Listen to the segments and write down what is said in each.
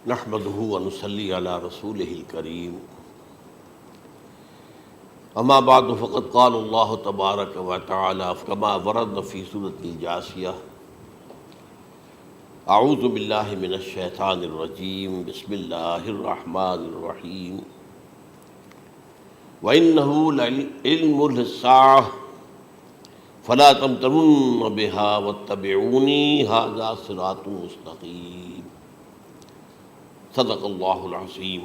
نحمده ونصلي على رسوله الكريم اما بعد فقد قال الله تبارك وتعالى كما ورد في سورة الجاثية اعوذ بالله من الشيطان الرجيم بسم الله الرحمن الرحيم وإنه لعلم للساعة فلا تمترن بها واتبعوني هذا صراط مستقيم صدق اللہ العظیم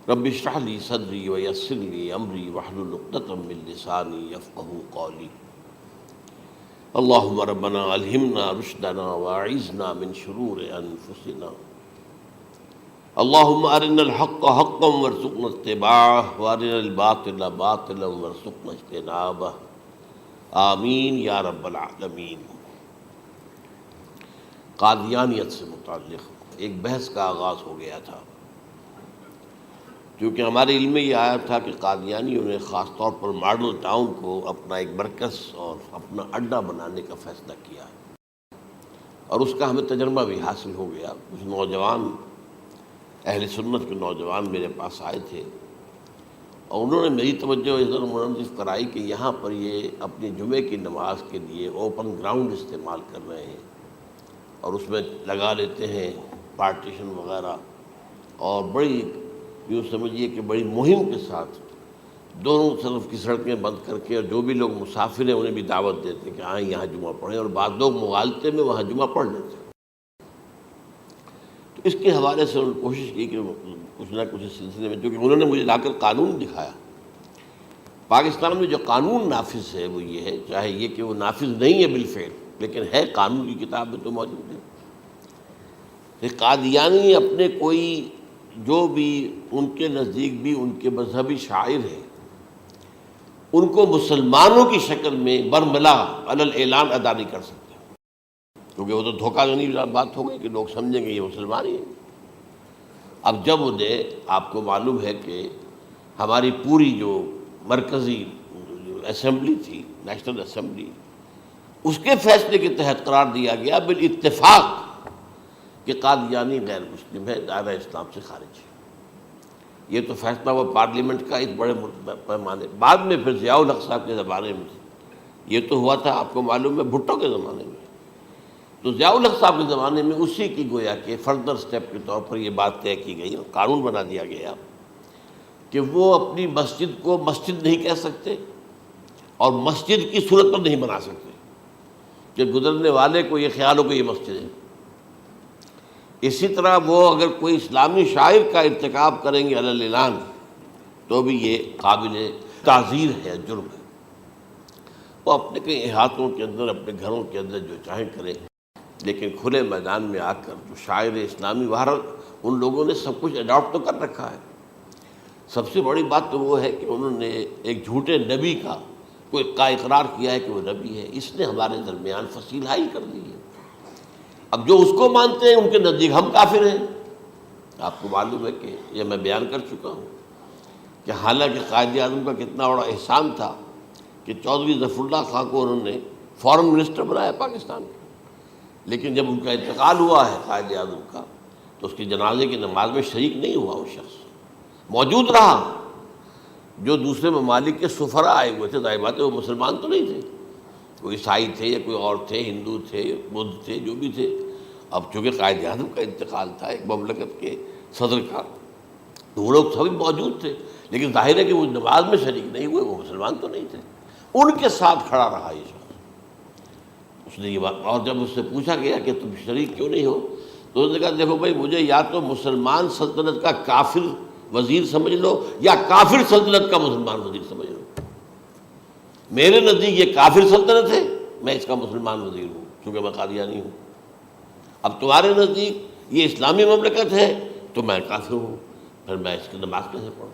رب اشرح لی صدری ویسر لی امری واحلل عقدۃ من لسانی یفقہوا قولی اللہم ربنا الہمنا رشدنا واعذنا من شرور انفسنا اللہم ارنا الحق حقا وارزقنا اتباعہ وارنا الباطل باطلا وارزقنا اجتنابہ آمین یا رب العالمین۔ قادیانیت سے متعلق ایک بحث کا آغاز ہو گیا تھا، کیونکہ ہمارے علم میں یہ آیا تھا کہ قادیانیوں نے خاص طور پر ماڈل ٹاؤن کو اپنا ایک مرکز اور اپنا اڈہ بنانے کا فیصلہ کیا، اور اس کا ہمیں تجربہ بھی حاصل ہو گیا۔ کچھ نوجوان اہل سنت کے نوجوان میرے پاس آئے تھے اور انہوں نے میری توجہ ادھر منصرف کرائی کہ یہاں پر یہ اپنی جمعے کی نماز کے لیے اوپن گراؤنڈ استعمال کر رہے ہیں اور اس میں لگا لیتے ہیں پارٹیشن وغیرہ، اور بڑی یوں سمجھیے کہ بڑی مہم کے ساتھ دونوں طرف کی سڑکیں بند کر کے، اور جو بھی لوگ مسافر ہیں انہیں بھی دعوت دیتے ہیں کہ آئیں یہاں جمعہ پڑھیں، اور بعض لوگ مغالطے میں وہاں جمعہ پڑھ لیتے ہیں۔ تو اس کے حوالے سے انہوں نے کوشش کی کہ کچھ نہ کچھ اس سلسلے میں، کیونکہ انہوں نے مجھے لا کر قانون دکھایا۔ پاکستان میں جو قانون نافذ ہے وہ یہ ہے، چاہے یہ کہ وہ نافذ نہیں ہے بالفعل، لیکن ہے، قانون کی کتاب میں تو موجود ہے کہ قادیانی اپنے کوئی جو بھی ان کے نزدیک بھی ان کے مذہبی شاعر ہیں، ان کو مسلمانوں کی شکل میں برملا علی الاعلان ادا نہیں کر سکتے، کیونکہ وہ تو دھوکہ دہی بات ہو گئی کہ لوگ سمجھیں گے یہ مسلمان ہی ہیں۔ اب جب انہیں، آپ کو معلوم ہے کہ ہماری پوری جو مرکزی اسمبلی تھی، نیشنل اسمبلی، اس کے فیصلے کے تحت قرار دیا گیا بالاتفاق کہ قادیانی غیر مسلم ہے، دائرہ اسلام سے خارج ہے۔ یہ تو فیصلہ وہ پارلیمنٹ کا ایک بڑے پیمانے، بعد میں پھر ضیاء الحق صاحب کے زمانے میں یہ تو ہوا تھا، آپ کو معلوم ہے، بھٹو کے زمانے میں۔ تو ضیاء الحق صاحب کے زمانے میں اسی کی گویا کہ فردر سٹیپ کے طور پر یہ بات طے کی گئی اور قانون بنا دیا گیا کہ وہ اپنی مسجد کو مسجد نہیں کہہ سکتے اور مسجد کی صورت پر نہیں بنا سکتے کہ گزرنے والے کو یہ خیال ہو کہ یہ مسجد ہے۔ اسی طرح وہ اگر کوئی اسلامی شاعر کا ارتکاب کریں گے علی الاعلان تو بھی یہ قابل تعزیر ہے، جرم ہے۔ وہ اپنے کئی احاطوں کے اندر، اپنے گھروں کے اندر جو چاہیں کریں، لیکن کھلے میدان میں آ کر جو شاعر اسلامی باہر، ان لوگوں نے سب کچھ اڈاپٹ تو کر رکھا ہے۔ سب سے بڑی بات تو وہ ہے کہ انہوں نے ایک جھوٹے نبی کا اقرار کیا ہے کہ وہ نبی ہے، اس نے ہمارے درمیان فصیل حائل کر دی ہے۔ اب جو اس کو مانتے ہیں ان کے نزدیک ہم کافر ہیں۔ آپ کو معلوم ہے کہ یہ میں بیان کر چکا ہوں کہ حالانکہ قائد اعظم کا کتنا بڑا احسان تھا کہ چودھری ظفر اللہ خان کو انہوں نے فارن منسٹر بنایا پاکستان کا، لیکن جب ان کا انتقال ہوا ہے قائد اعظم کا تو اس کی جنازے کی نماز میں شریک نہیں ہوا، وہ شخص موجود رہا۔ جو دوسرے ممالک کے سفراء آئے ہوئے تھے، ظاہر بات ہے وہ مسلمان تو نہیں تھے، کوئی عیسائی تھے یا کوئی اور تھے، ہندو تھے، بدھ تھے، جو بھی تھے۔ اب چونکہ قائد اعظم کا انتقال تھا ایک مملکت کے صدر کا، تو وہ لوگ سبھی موجود تھے، لیکن ظاہر ہے کہ وہ نماز میں شریک نہیں ہوئے، وہ مسلمان تو نہیں تھے۔ ان کے ساتھ کھڑا رہا یہ شخص۔ اس نے یہ بات، اور جب اس سے پوچھا گیا کہ تم شریک کیوں نہیں ہو تو اس نے کہا دیکھو بھائی، مجھے یا تو مسلمان سلطنت کا کافر وزیر سمجھ لو یا کافر سلطنت کا مسلمان وزیر سمجھ لو۔ میرے نزدیک یہ کافر سلطنت ہے، میں اس کا مسلمان وزیر ہوں کیونکہ میں قادیانی ہوں۔ اب تمہارے نزدیک یہ اسلامی مملکت ہے تو میں کافر ہوں، پھر میں اس کی نماز کیسے پڑھوں؟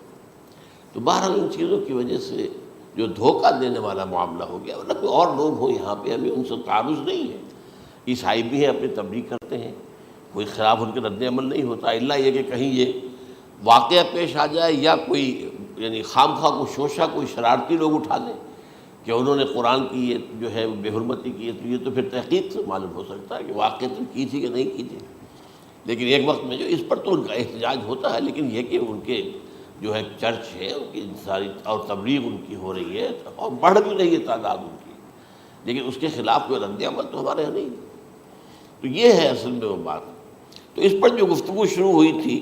تو بہرحال ان چیزوں کی وجہ سے جو دھوکہ دینے والا معاملہ ہو گیا، ورنہ کوئی اور لوگ ہوں یہاں پہ، ہمیں ان سے تعارض نہیں ہے۔ عیسائی بھی ہیں، اپنی تبلیغ کرتے ہیں، کوئی خلاف ان کے رد عمل نہیں ہوتا، الا یہ کہ کہیں یہ واقعہ پیش آ جائے یا کوئی یعنی خام خواہ کو شوشہ کوئی شرارتی لوگ اٹھا دیں کہ انہوں نے قرآن کی یہ جو ہے بے حرمتی کی ہے، تو یہ تو پھر تحقیق سے معلوم ہو سکتا ہے کہ واقعتاً کی تھی کہ نہیں کی تھی۔ لیکن ایک وقت میں جو اس پر تو ان کا احتجاج ہوتا ہے، لیکن یہ کہ ان کے جو ہے چرچ ہے ان کی ساری اور تبلیغ ان کی ہو رہی ہے اور بڑھ بھی رہی ہے تعداد ان کی، لیکن اس کے خلاف کوئی رد عمل تو ہمارے یہاں نہیں۔ تو یہ ہے اصل میں وہ بات۔ تو اس پر جو گفتگو شروع ہوئی تھی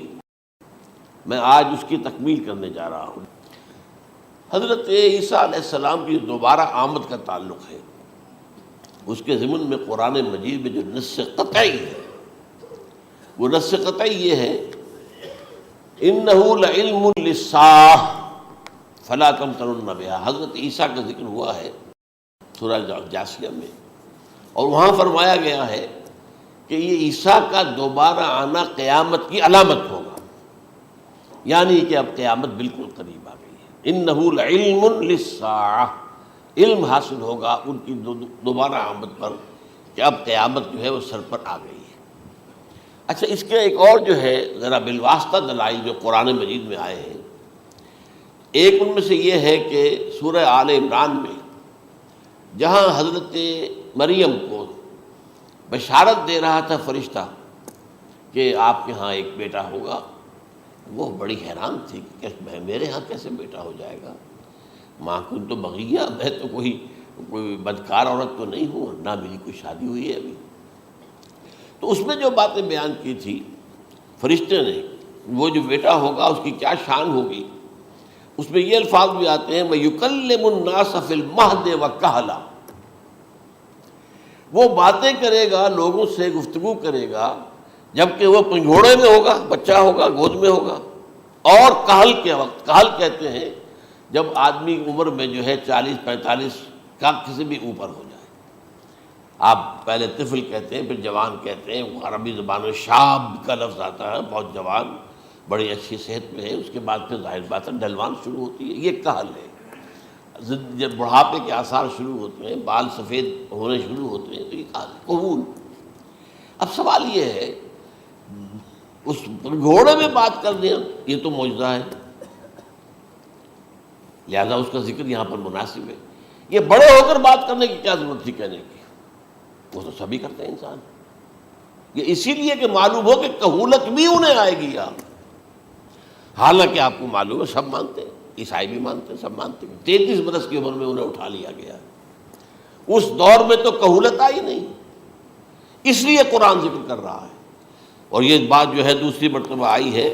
میں آج اس کی تکمیل کرنے جا رہا ہوں۔ حضرت عیسیٰ علیہ السلام کی دوبارہ آمد کا تعلق ہے، اس کے ضمن میں قرآن مجید میں جو نص قطعی ہے، وہ نص قطعی یہ ہے اِنَّهُ لَعِلْمٌ لِلسَّاعَةِ فَلَا تَمْتَرُنَّ بِهَا۔ حضرت عیسیٰ کا ذکر ہوا ہے سورہ جاسیہ میں، اور وہاں فرمایا گیا ہے کہ یہ عیسیٰ کا دوبارہ آنا قیامت کی علامت ہوگا، یعنی کہ اب قیامت بالکل قریب آ گئی ہے۔ اِنَّهُ لَعِلْمٌ لِلسَّاعَةِ، علم حاصل ہوگا ان کی دوبارہ آمد پر کہ اب قیامت جو ہے وہ سر پر آ گئی ہے۔ اچھا، اس کے ایک اور جو ہے ذرا بالواسطہ دلائل جو قرآن مجید میں آئے ہیں، ایک ان میں سے یہ ہے کہ سورہ آل عمران میں جہاں حضرت مریم کو بشارت دے رہا تھا فرشتہ کہ آپ کے ہاں ایک بیٹا ہوگا، وہ بڑی حیران تھی کہ میرے ہاں کیسے بیٹا ہو جائے گا، ماں کنت بغیہ، میں تو کوئی بدکار عورت تو نہیں ہوں، نہ میری کوئی شادی ہوئی ہے ابھی۔ تو اس میں جو باتیں بیان کی تھی فرشتے نے، وہ جو بیٹا ہوگا اس کی کیا شان ہوگی، اس میں یہ الفاظ بھی آتے ہیں وَيُكَلِّمُ النَّاسَ فِي الْمَهْدِ وَكَهْلًا، وہ باتیں کرے گا، لوگوں سے گفتگو کرے گا جبکہ وہ پنگھوڑے میں ہوگا، بچہ ہوگا، گود میں ہوگا، اور کہل کے وقت، کہل کہتے ہیں جب آدمی عمر میں جو ہے 40-45 کا کسی بھی اوپر ہو جائے، آپ پہلے طفل کہتے ہیں، پھر جوان کہتے ہیں، عربی زبان میں شاب کا لفظ آتا ہے، بہت جوان، بڑی اچھی صحت میں ہے، اس کے بعد پھر ظاہر بات ہے ڈھلوان شروع ہوتی ہے، یہ کہل ہے۔ جب بڑھاپے کے آثار شروع ہوتے ہیں، بال سفید ہونے شروع ہوتے ہیں، تو یہ کہل ہے، قبول۔ اب سوال یہ ہے اس گھوڑے میں بات کر دیں، یہ تو معجزہ ہے، لہذا اس کا ذکر یہاں پر مناسب ہے۔ یہ بڑے ہو کر بات کرنے کی کیا ضرورت تھی کہنے کی، وہ تو سبھی کرتے ہیں انسان، یہ اسی لیے کہ معلوم ہو کہ کہولت بھی انہیں آئے گی یار، حالانکہ آپ کو معلوم ہے سب مانتے ہیں، عیسائی بھی مانتے ہیں، سب مانتے ہیں، 33 برس کی عمر میں انہیں اٹھا لیا گیا، اس دور میں تو کہولت آئی نہیں، اس لیے قرآن ذکر کر رہا ہے۔ اور یہ بات جو ہے دوسری مرتبہ آئی ہے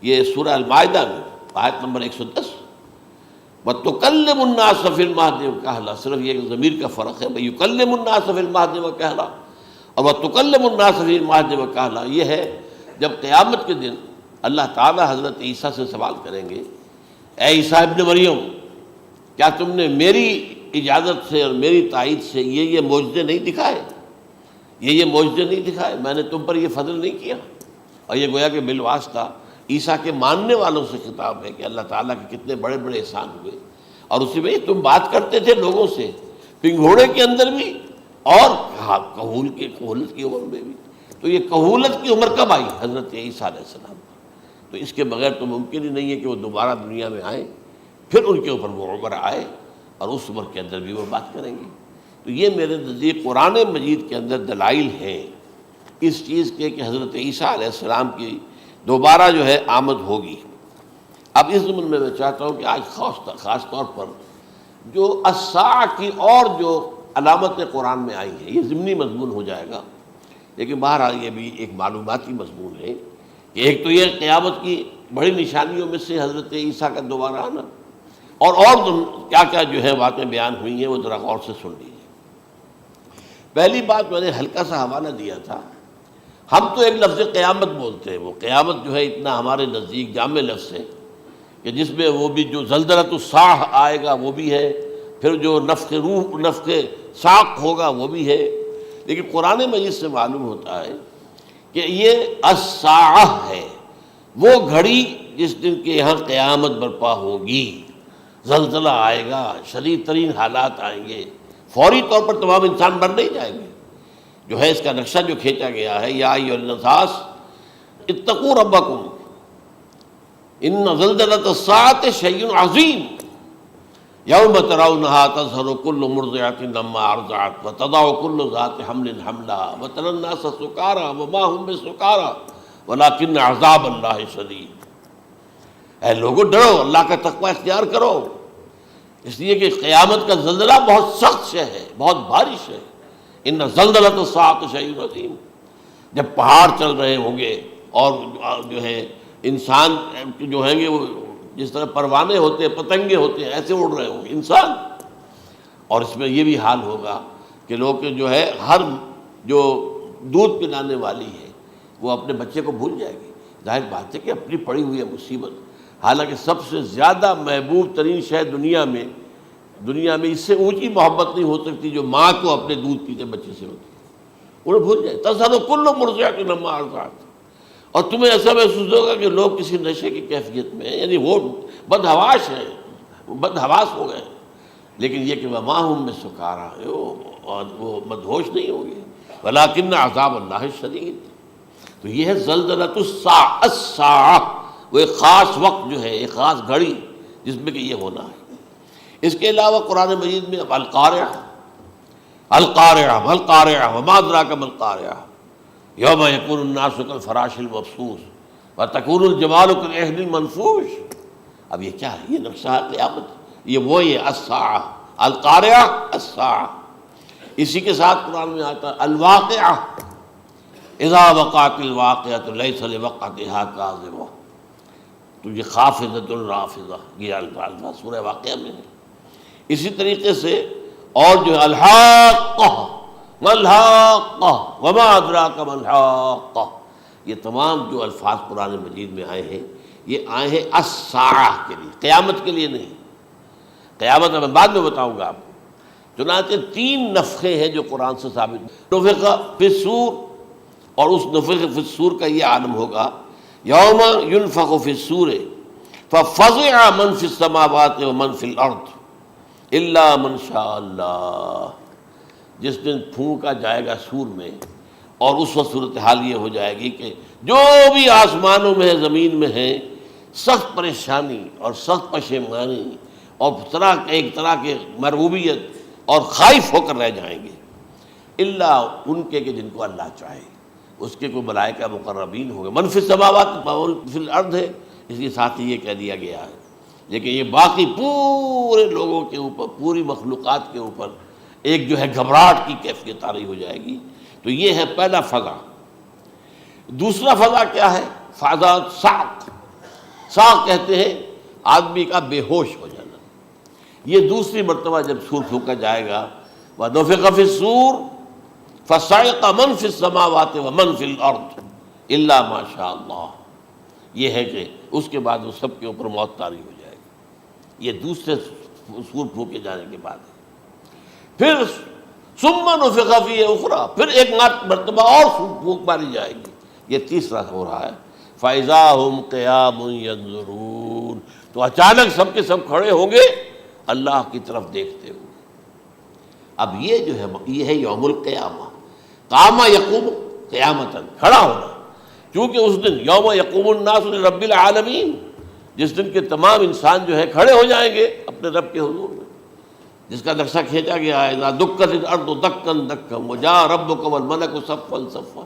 یہ سورہ المائدہ میں آیت نمبر 110، وَتُكَلِّمُ النَّاسَ فِي الْمَهْدِ وَكَهْلًا، صرف یہ ضمیر کا فرق ہے، وَيُكَلِّمُ النَّاسَ فِي الْمَهْدِ وَكَهْلًا، اور وَتُكَلِّمُ النَّاسَ فِي الْمَهْدِ وَكَهْلًا یہ ہے جب قیامت کے دن اللہ تعالیٰ حضرت عیسیٰ سے سوال کریں گے، اے عیسیٰ ابن مریم، کیا تم نے میری اجازت سے اور میری تائید سے یہ معجزے نہیں دکھائے، یہ معجزے نہیں دکھائے، میں نے تم پر یہ فضل نہیں کیا؟ اور یہ گویا کہ بالواسطہ عیسیٰ کے ماننے والوں سے خطاب ہے کہ اللہ تعالیٰ کے کتنے بڑے بڑے احسان ہوئے، اور اسی میں تم بات کرتے تھے لوگوں سے پنگھوڑے کے اندر بھی اور کہولت کی عمر میں بھی، تو یہ کہولت کی عمر کب آئی؟ حضرت عیسیٰ علیہ السلام پر۔ تو اس کے بغیر تو ممکن ہی نہیں ہے کہ وہ دوبارہ دنیا میں آئیں، پھر ان کے اوپر وہ عمر آئے اور اس عمر کے اندر بھی وہ بات کریں گے۔ تو یہ میرے نزدیک قرآن مجید کے اندر دلائل ہیں اس چیز کے کہ حضرت عیسیٰ علیہ السلام کی دوبارہ جو ہے آمد ہوگی۔ اب اس ضمن میں چاہتا ہوں کہ آج خاص طور پر جو الساعہ کی اور جو علامتیں قرآن میں آئی ہیں، یہ ضمنی مضمون ہو جائے گا، لیکن بہرحال یہ بھی ایک معلوماتی مضمون ہے کہ ایک تو یہ قیامت کی بڑی نشانیوں میں سے حضرت عیسیٰ کا دوبارہ آنا، اور کیا کیا جو ہے باتیں بیان ہوئی ہیں وہ ذرا غور سے سن لیجیے۔ پہلی بات میں نے ہلکا سا حوالہ دیا تھا، ہم تو ایک لفظ قیامت بولتے ہیں، وہ قیامت جو ہے اتنا ہمارے نزدیک جامع لفظ ہے کہ جس میں وہ بھی جو زلزلۃ الساعہ آئے گا وہ بھی ہے، پھر جو نفخ روح نفخ ساق ہوگا وہ بھی ہے، لیکن قرآن مجید سے معلوم ہوتا ہے کہ یہ الساعہ ہے، وہ گھڑی جس دن کے یہاں قیامت برپا ہوگی، زلزلہ آئے گا، شدید ترین حالات آئیں گے، فوری طور پر تمام انسان مر نہیں جائیں گے۔ جو ہے اس کا نقشہ جو کھینچا گیا ہے، یا ایھا الناس اتقوا ربکم ان زلزلۃ الساعۃ شیء عظیم یوم ترونها تذہل کل مرضعۃ عما ارضعت وتضع کل ذات حمل حملها وتری الناس سکارى وما هم بسکارى ولیکن عذاب اللہ شدید، اے لوگوں ڈرو، اللہ کا تقوی اختیار کرو، اس لیے کہ قیامت کا زلزلہ بہت سخت شے ہے، بہت بھاری شے ہے۔ ان زلزلۃ الساعۃ شیء عظیم، جب پہاڑ چل رہے ہوں گے اور جو ہے انسان جو ہیں گے وہ جس طرح پروانے ہوتے ہیں، پتنگے ہوتے ہیں، ایسے اڑ رہے ہوں گے انسان، اور اس میں یہ بھی حال ہوگا کہ لوگ جو ہے ہر جو دودھ پلانے والی ہے وہ اپنے بچے کو بھول جائے گی۔ ظاہر بات ہے کہ اپنی پڑی ہوئی ہے مصیبت، حالانکہ سب سے زیادہ محبوب ترین شے دنیا میں اس سے اونچی محبت نہیں ہو سکتی جو ماں کو اپنے دودھ پیتے بچے سے ہوتی ہے، انہیں بھول جائے۔ تذہل کل مرضعۃ عما ارضعت، اور تمہیں ایسا محسوس ہوگا کہ لوگ کسی نشے کی کیفیت میں ہیں، یعنی وہ بدحواش ہیں، بدحواس ہو گئے، لیکن یہ کہ وما ہم بسکارى، اور وہ مدہوش نہیں ہوں گے، ولکن عذاب اللہ شدید۔ تو یہ ہے زلزلۃ الساعہ، وہ ایک خاص وقت جو ہے، ایک خاص گھڑی جس میں کہ یہ ہونا ہے۔ اس کے علاوہ قرآن مجید میں القارعہ، القارعہ والقارعہ وما ادراک ما القارعہ، یوم یکون الناس کالفراش المبثوث وتکون الجبال کالعہن المنفوش۔ اب یہ کیا ہے؟ یہ نقشہ ہے قیامت، یہ الساعہ، القارعہ الساعہ۔ اسی کے ساتھ قرآن میں آتا ہے الواقعہ، اذا وقعت الواقعۃ لیس لوقعتها کاذبہ، تو یہ خافضۃ رافضہ، یہ الفاظ سورہ واقعہ میں ہے۔ اسی طریقے سے اور جو ہے الحاقہ، ما الحاقہ وما ادراک ما الحاقہ، یہ تمام جو الفاظ قرآن مجید میں آئے ہیں یہ آئے ہیں الساعہ کے لیے، قیامت کے لیے نہیں۔ قیامت میں بعد میں بتاؤں گا آپ کو۔ چنانچہ 3 نفخے ہیں جو قرآن سے ثابت، نفخ فی الصور، اور اس نفخ فی الصور کا یہ عالم ہوگا یوم ینفخ فی الصور ففزع من فی السماوات ومن فی الارض الا من شاء اللہ، جس دن پھونکا جائے گا سور میں، اور اس وقت صورتحال یہ ہو جائے گی کہ جو بھی آسمانوں میں ہے، زمین میں ہے، سخت پریشانی اور سخت پشیمانی اور ایک طرح کے مرعوبیت اور خائف ہو کر رہ جائیں گے، الا ان کے کہ جن کو اللہ چاہے، اس کے کوئی ملائکہ مقربین ہوں گے۔ من فی السماوات فی الارض ہے، اس لیے ساتھ ہی یہ کہہ دیا گیا ہے، لیکن یہ باقی پورے لوگوں کے اوپر، پوری مخلوقات کے اوپر ایک جو ہے گھبراہٹ کی کیفیت طاری ہو جائے گی۔ تو یہ ہے پہلا فضا۔ دوسرا فضا کیا ہے؟ فضا صعق، صعق کہتے ہیں آدمی کا بے ہوش ہو جانا۔ یہ دوسری مرتبہ جب سور پھونکا جائے گا، وَنُفِخَ فِي الصُّورِ فَصَعِقَ مَن فِي السَّمَاوَاتِ وَمَن فِي الْأَرْضِ إِلَّا مَا شَاءَ اللَّهُ، یہ ہے کہ اس کے بعد وہ سب کے اوپر موت طاری ہو جائے گی۔ یہ دوسرے سور پھونکے جانے کے بعد ہے۔ پھر ثُمَّ نُفِخَ فِيهِ أُخْرَى، پھر ایک مرتبہ اور پھونک ماری جائے گی، یہ تیسرا ہو رہا ہے۔ فَإِذَا هُمْ قِيَامٌ يَنظُرُونَ، تو اچانک سب کے سب کھڑے ہوں گے اللہ کی طرف دیکھتے ہوئے۔ اب یہ جو ہے یہ ہے یوم القیامہ، قام یقوم قیامتاً، کھڑا ہونا، کیونکہ اس دن یوم یقوم الناس لرب العالمین، جس دن کے تمام انسان جو ہے کھڑے ہو جائیں گے اپنے رب کے حضور میں، جس کا نقشہ کھینچا گیا ہے اذا دکت الارض دکا دکا وجاء ربک والملک صفا صفا۔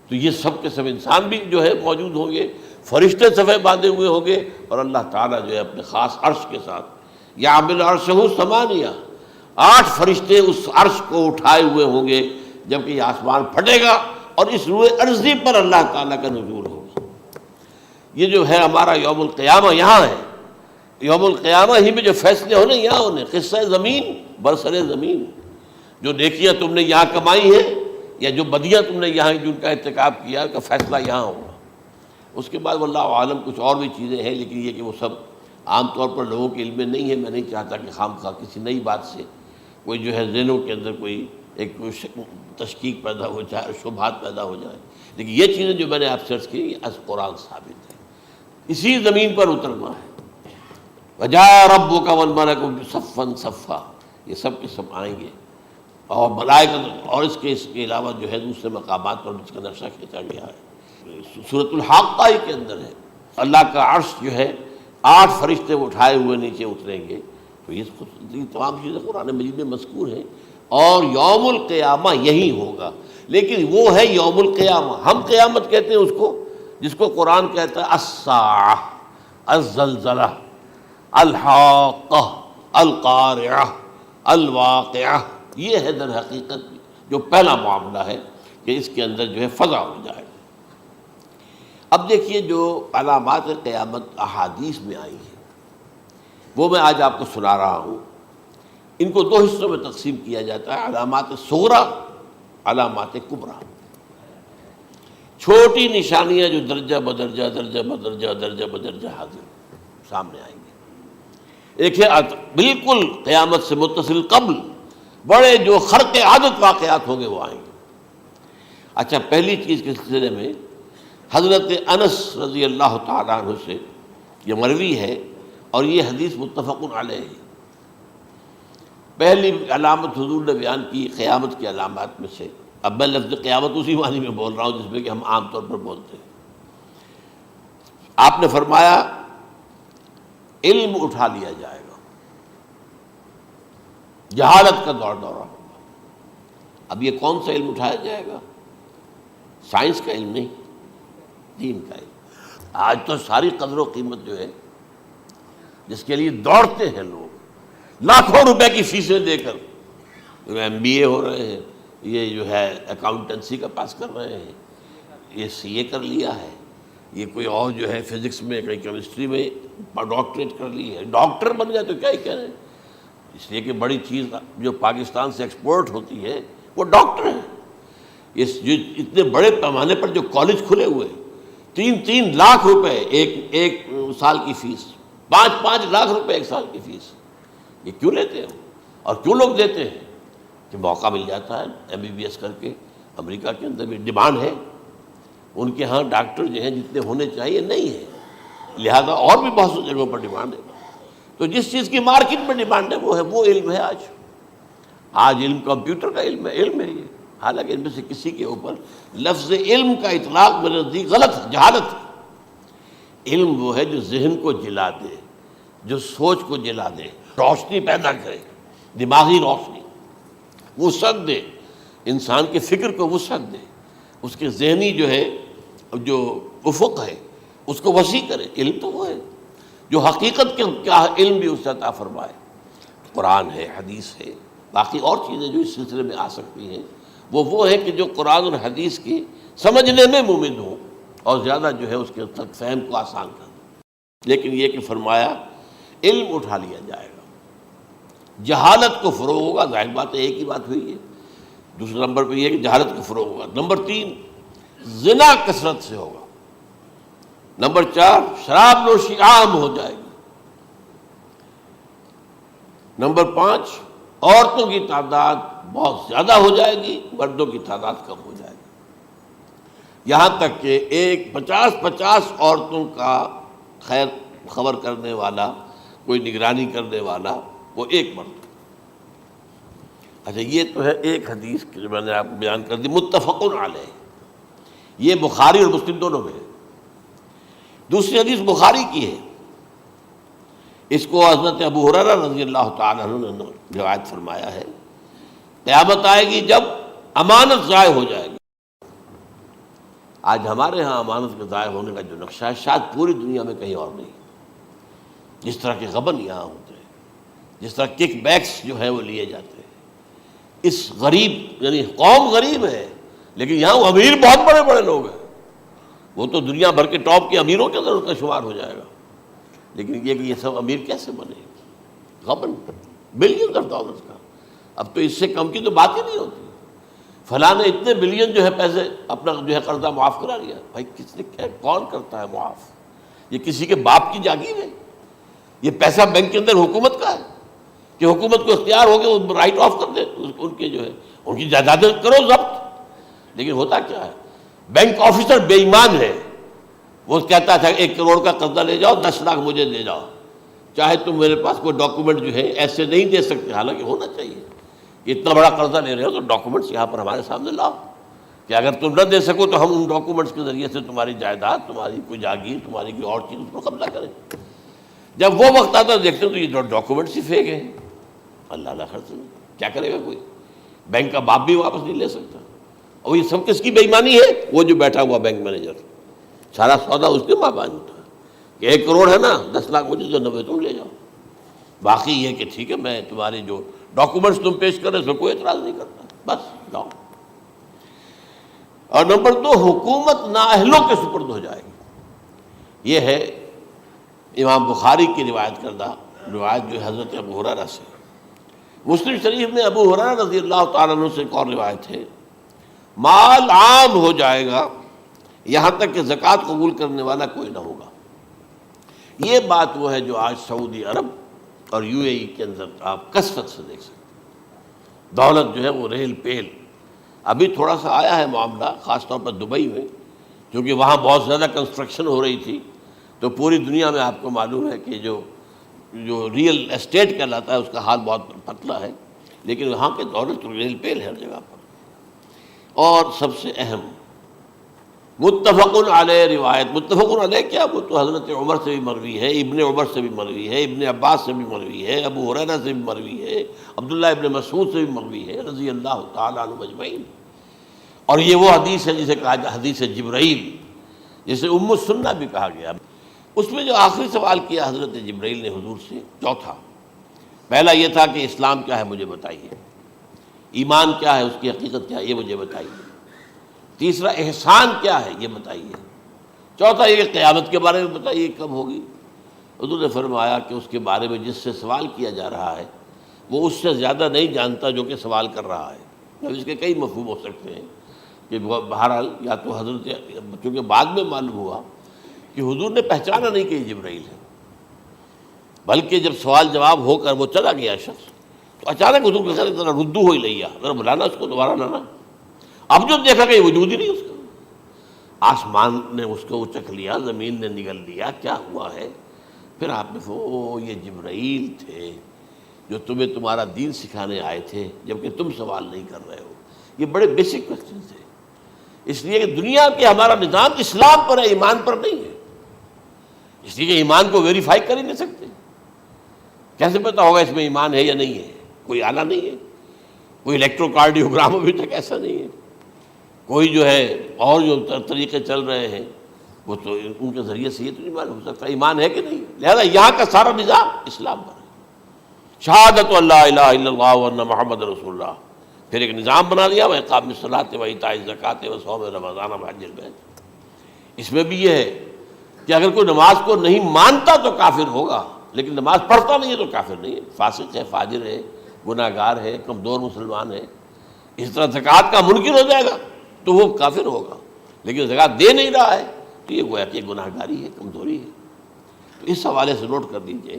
تو یہ سب کے سب انسان بھی جو ہے موجود ہوں گے، فرشتے صفے باندھے ہوئے ہوں گے، اور اللہ تعالیٰ جو ہے اپنے خاص عرش کے ساتھ، یحمل عرشہ ثمانیہ، 8 فرشتے اس عرش کو اٹھائے ہوئے ہوں گے، جبکہ یہ آسمان پھٹے گا اور اس روئے ارضی پر اللہ تعالیٰ کا نزول ہوگا۔ یہ جو ہے ہمارا یوم القیامہ یہاں ہے، یوم القیامہ ہی میں جو فیصلے ہونے یہاں ہونے، قصہ زمین برسر زمین، جو نیکیاں تم نے یہاں کمائی ہیں یا جو بدیاں تم نے یہاں جن کا ارتکاب کیا کا فیصلہ یہاں ہوگا۔ اس کے بعد واللہ عالم کچھ اور بھی چیزیں ہیں، لیکن یہ کہ وہ سب عام طور پر لوگوں کے علم میں نہیں ہے۔ میں نہیں چاہتا کہ خام خواہ کسی نئی بات سے کوئی جو ہے ذہنوں کے اندر کوئی ایک تشکیک پیدا ہو جائے اور شبہات پیدا ہو جائے، لیکن یہ چیزیں جو میں نے آپ سرچ کی از قرآن ثابت ہے، اسی زمین پر اترنا ہے۔ وجاء ربک والملک صفا صفا، یہ سب کے سب آئیں گے، اور ملائکہ، اور اس کے علاوہ جو ہے دوسرے مقامات پر جس کا نقشہ کھینچا گیا ہے سورۃ الحاقہ کے اندر ہے۔ اللہ کا عرش جو ہے 8 فرشتے اٹھائے ہوئے نیچے اتریں گے۔ تو یہ تمام چیزیں قرآن مجید میں مذکور ہیں، اور یوم القیامہ یہی ہوگا، لیکن وہ ہے یوم القیامہ، ہم قیامت کہتے ہیں اس کو جس کو قرآن کہتا ہے الساعہ، الزلزلہ، الحاقہ، القارعہ، الواقعہ۔ یہ ہے در حقیقت جو پہلا معاملہ ہے کہ اس کے اندر جو ہے فضا ہو جائے۔ اب دیکھیے جو علامات قیامت احادیث میں آئی ہیں وہ میں آج آپ کو سنا رہا ہوں۔ ان کو دو حصوں میں تقسیم کیا جاتا ہے، علامات صغریٰ، علامات کبریٰ۔ چھوٹی نشانیاں جو درجہ بدرجہ درجہ بدرجہ درجہ بدرجہ حاضر سامنے آئیں گے۔ ایک ہے بالکل قیامت سے متصل قبل بڑے جو خرق عادت واقعات ہوں گے وہ آئیں گے۔ اچھا، پہلی چیز کے سلسلے میں حضرت انس رضی اللہ تعالیٰ عنہ سے یہ مروی ہے اور یہ حدیث متفق علیہ ہے۔ پہلی علامت حضور نے بیان کی قیامت کی علامات میں سے، اب میں لفظ قیامت اسی معنی میں بول رہا ہوں جس میں کہ ہم عام طور پر بولتے ہیں۔ آپ نے فرمایا علم اٹھا لیا جائے گا، جہالت کا دور دورہ ہوگا۔ اب یہ کون سا علم اٹھایا جائے گا؟ سائنس کا علم نہیں، دین کا علم۔ آج تو ساری قدر و قیمت جو ہے جس کے لیے دوڑتے ہیں لوگ لاکھوں روپے کی فیسیں دے کر، ایم بی اے ہو رہے ہیں، یہ جو ہے اکاؤنٹنسی کا پاس کر رہے ہیں، یہ سی اے کر لیا ہے، یہ کوئی اور جو ہے فزکس میں کوئی کیمسٹری میں ڈاکٹریٹ کر لی ہے، ڈاکٹر بن گیا تو کیا ہی کہہ رہے ہیں۔ اس لیے کہ بڑی چیز جو پاکستان سے ایکسپورٹ ہوتی ہے وہ ڈاکٹر ہیں۔ جو اتنے بڑے پیمانے پر جو کالج کھلے ہوئے، 3 لاکھ روپے ایک سال کی فیس، 5 لاکھ روپے ایک سال کی فیس، یہ کیوں لیتے ہیں اور کیوں لوگ دیتے ہیں؟ کہ موقع مل جاتا ہے ایم بی بی ایس کر کے۔ امریکہ کے اندر بھی ڈیمانڈ ہے، ان کے ہاں ڈاکٹر جو ہیں جتنے ہونے چاہیے نہیں ہے، لہذا اور بھی بہت سی جگہوں پر ڈیمانڈ ہے۔ تو جس چیز کی مارکیٹ میں ڈیمانڈ ہے وہ علم ہے۔ آج علم کمپیوٹر کا علم ہے یہ، حالانکہ ان میں سے کسی کے اوپر لفظ علم کا اطلاق میرے نزدیک غلط ہے، جہالت ہے۔ علم وہ ہے جو ذہن کو جلا دے، جو سوچ کو جلا دے، روشنی پیدا کرے، دماغی روشنی، وسعت دے، انسان کے فکر کو وسعت دے، اس کے ذہنی جو ہے جو افق ہے اس کو وسیع کرے۔ علم تو وہ ہے جو حقیقت کے کیا علم بھی اس سے عطا فرمائے۔ قرآن ہے، حدیث ہے، باقی اور چیزیں جو اس سلسلے میں آ سکتی ہیں وہ ہے کہ جو قرآن اور حدیث کی سمجھنے میں مومن ہوں اور زیادہ جو ہے اس کے تک فہم کو آسان کر دیں۔ لیکن یہ کہ فرمایا علم اٹھا لیا جائے گا، جہالت کو فروغ ہوگا، ظاہر بات ہے ایک ہی بات ہوئی ہے۔ دوسرے نمبر پہ یہ کہ جہالت کو فروغ ہوگا۔ نمبر 3 زنا کثرت سے ہوگا۔ نمبر 4 شراب نوشی عام ہو جائے گی۔ نمبر 5 عورتوں کی تعداد بہت زیادہ ہو جائے گی، مردوں کی تعداد کم ہو جائے گی، یہاں تک کہ 50 عورتوں کا خیر خبر کرنے والا، کوئی نگرانی کرنے والا، وہ ایک مرد۔ اچھا، یہ تو ہے ایک حدیث جو میں نے آپ کو بیان کر دی، متفق علیہ، یہ بخاری اور مسلم دونوں میں ہے۔ دوسری حدیث بخاری کی ہے، اس کو حضرت ابو ہریرہ رضی اللہ تعالیٰ عنہ نے روایت فرمایا ہے، قیامت آئے گی جب امانت ضائع ہو جائے گی۔ آج ہمارے ہاں امانت کے ضائع ہونے کا جو نقشہ ہے شاید پوری دنیا میں کہیں اور نہیں۔ جس طرح کے غبن یہاں ہوتے ہیں، جس طرح کک بیکس جو ہے وہ لیے جاتے ہیں، اس غریب یعنی قوم غریب ہے لیکن یہاں وہ امیر بہت بڑے بڑے لوگ ہیں، وہ تو دنیا بھر کے ٹاپ کے امیروں کے اندر اس کا شمار ہو جائے گا، لیکن یہ کہ یہ سب امیر کیسے بنے؟ غبن بلین ڈالرز کا، اب تو اس سے کم کی تو بات ہی نہیں ہوتی۔ فلاں نے اتنے بلین جو ہے پیسے اپنا جو ہے قرضہ معاف کرا لیا۔ بھائی کس نے کیا، کون کرتا ہے معاف؟ یہ کسی کے باپ کی جاگیر ہے؟ یہ پیسہ بینک کے اندر حکومت کا ہے کہ حکومت کو اختیار ہو گیا وہ رائٹ آف کر دے ان کے جو ہے ان کی جائیدادیں کرو ضبط۔ لیکن ہوتا کیا ہے، بینک آفیسر بے ایمان ہے، وہ کہتا تھا 1 کروڑ کا قرضہ لے جاؤ، 10 لاکھ مجھے دے جاؤ، چاہے تم میرے پاس کوئی ڈاکومنٹ جو ہے ایسے نہیں دے سکتے، حالانکہ ہونا چاہیے کہ اتنا بڑا قرضہ لے رہے ہو تو ڈاکومنٹس یہاں پر ہمارے سامنے لاؤ کہ اگر تم نہ دے سکو تو ہم ان ڈاکومنٹس کے ذریعے سے تمہاری جائیداد، تمہاری کوئی جاگیر، تمہاری کوئی اور چیز اس کو قبضہ کریں۔ جب وہ وقت آتا دیکھتے تو یہ ڈاکومنٹس ہی فیک ہیں، اللہ خرچ کیا کرے گا کوئی؟ بینک کا باپ بھی واپس نہیں لے سکتا. اور یہ سب کس کی بے ایمانی ہے؟ وہ جو بیٹھا ہوا بینک مینیجر، سارا سودا اس کے ماں باپ ہوتا ہے کہ 1 کروڑ ہے نا، 10 لاکھ مجھے دو، 90 تم لے جاؤ. باقی یہ کہ ٹھیک ہے میں تمہارے جو ڈاکومنٹس تم پیش کر رہے اس میں کوئی اعتراض نہیں کرتا، بس جاؤ. اور نمبر 2، حکومت نااہلوں کے سپرد ہو جائے گی. یہ ہے امام بخاری کی روایت کردہ روایت جو حضرت ابو ہریرہ سے. مسلم شریف میں ابو ہریرہ رضی اللہ تعالیٰ عنہ سے ایک اور روایت ہے، مال عام ہو جائے گا یہاں تک کہ زکوٰۃ قبول کرنے والا کوئی نہ ہوگا. یہ بات وہ ہے جو آج سعودی عرب اور یو اے ای کے اندر آپ کثرت سے دیکھ سکتے ہیں. دولت جو ہے وہ ریل پیل. ابھی تھوڑا سا آیا ہے معاملہ خاص طور پر دبئی میں، کیونکہ وہاں بہت زیادہ کنسٹرکشن ہو رہی تھی، تو پوری دنیا میں آپ کو معلوم ہے کہ جو ریئل اسٹیٹ کہلاتا ہے اس کا حال بہت پتلا ہے، لیکن وہاں کے دولت ریل پیل ہے ہر جگہ پر. اور سب سے اہم متفق علیہ روایت. متفق علیہ کیا؟ وہ تو حضرت عمر سے بھی مروی ہے، ابن عمر سے بھی مروی ہے، ابن عباس سے بھی مروی ہے، ابو ہریرہ سے بھی مروی ہے، عبداللہ ابن مسعود سے بھی مروی ہے رضی اللہ تعالیٰ عنہ اجمعین. اور یہ وہ حدیث ہے جسے کہا جائے حدیث جبرائیل، جسے ام السنہ بھی کہا گیا. اس میں جو آخری سوال کیا حضرت جبرائیل نے حضور سے، چوتھا، پہلا یہ تھا کہ اسلام کیا ہے مجھے بتائیے، ایمان کیا ہے، اس کی حقیقت کیا ہے یہ مجھے بتائیے، تیسرا احسان کیا ہے یہ بتائیے، چوتھا یہ کہ قیامت کے بارے میں بتائیے کب ہوگی. حضور نے فرمایا کہ اس کے بارے میں جس سے سوال کیا جا رہا ہے وہ اس سے زیادہ نہیں جانتا جو کہ سوال کر رہا ہے. اب اس کے کئی مفہوم ہو سکتے ہیں کہ بہرحال یا تو حضرت، چونکہ بعد میں معلوم ہوا کہ حضور نے پہچانا نہیں کہ یہ جبرائیل ہے، بلکہ جب سوال جواب ہو کر وہ چلا گیا شخص تو اچانک حضور کے خیال ذرا ردو ہو ہی لیا، ذرا بلانا اس کو دوبارہ لانا. اب جو دیکھا کہ وجود ہی نہیں اس کا، آسمان نے اس کو اچک لیا، زمین نے نگل لیا، کیا ہوا ہے؟ پھر آپ نے یہ جبرائیل تھے جو تمہیں تمہارا دین سکھانے آئے تھے جبکہ تم سوال نہیں کر رہے ہو. یہ بڑے بیسک کوسچن تھے، اس لیے کہ دنیا کے ہمارا نظام اسلام پر ہے، ایمان پر نہیں ہے. اس لیے کہ ایمان کو ویریفائی کر ہی نہیں سکتے. کیسے پتہ ہوگا اس میں ایمان ہے یا نہیں ہے؟ کوئی آلہ نہیں ہے، کوئی الیکٹروکارڈیوگرام ابھی تک ایسا نہیں ہے، کوئی جو ہے اور جو طریقے چل رہے ہیں وہ تو ان کے ذریعے سے یہ تو نہیں معلوم ہو سکتا ایمان ہے کہ نہیں. لہذا یہاں کا سارا نظام اسلام پر ہے. شہادت اللہ الہ الا اللہ وان محمد رسول اللہ، پھر ایک نظام بنا دیا، وہ اقام الصلاۃ و ایتاء الزکوٰۃ و صوم رمضان و حج البیت. اس میں بھی یہ ہے کہ اگر کوئی نماز کو نہیں مانتا تو کافر ہوگا، لیکن نماز پڑھتا نہیں ہے تو کافر نہیں ہے، فاسق ہے، فاجر ہے، گناہ گار ہے، کمزور مسلمان ہے. اس طرح زکوٰۃ کا منکر ہو جائے گا تو وہ کافر ہوگا، لیکن زکوٰۃ دے نہیں رہا ہے تو یہ گویا کہ گناہ گاری ہے، کمزوری ہے. تو اس حوالے سے نوٹ کر دیجئے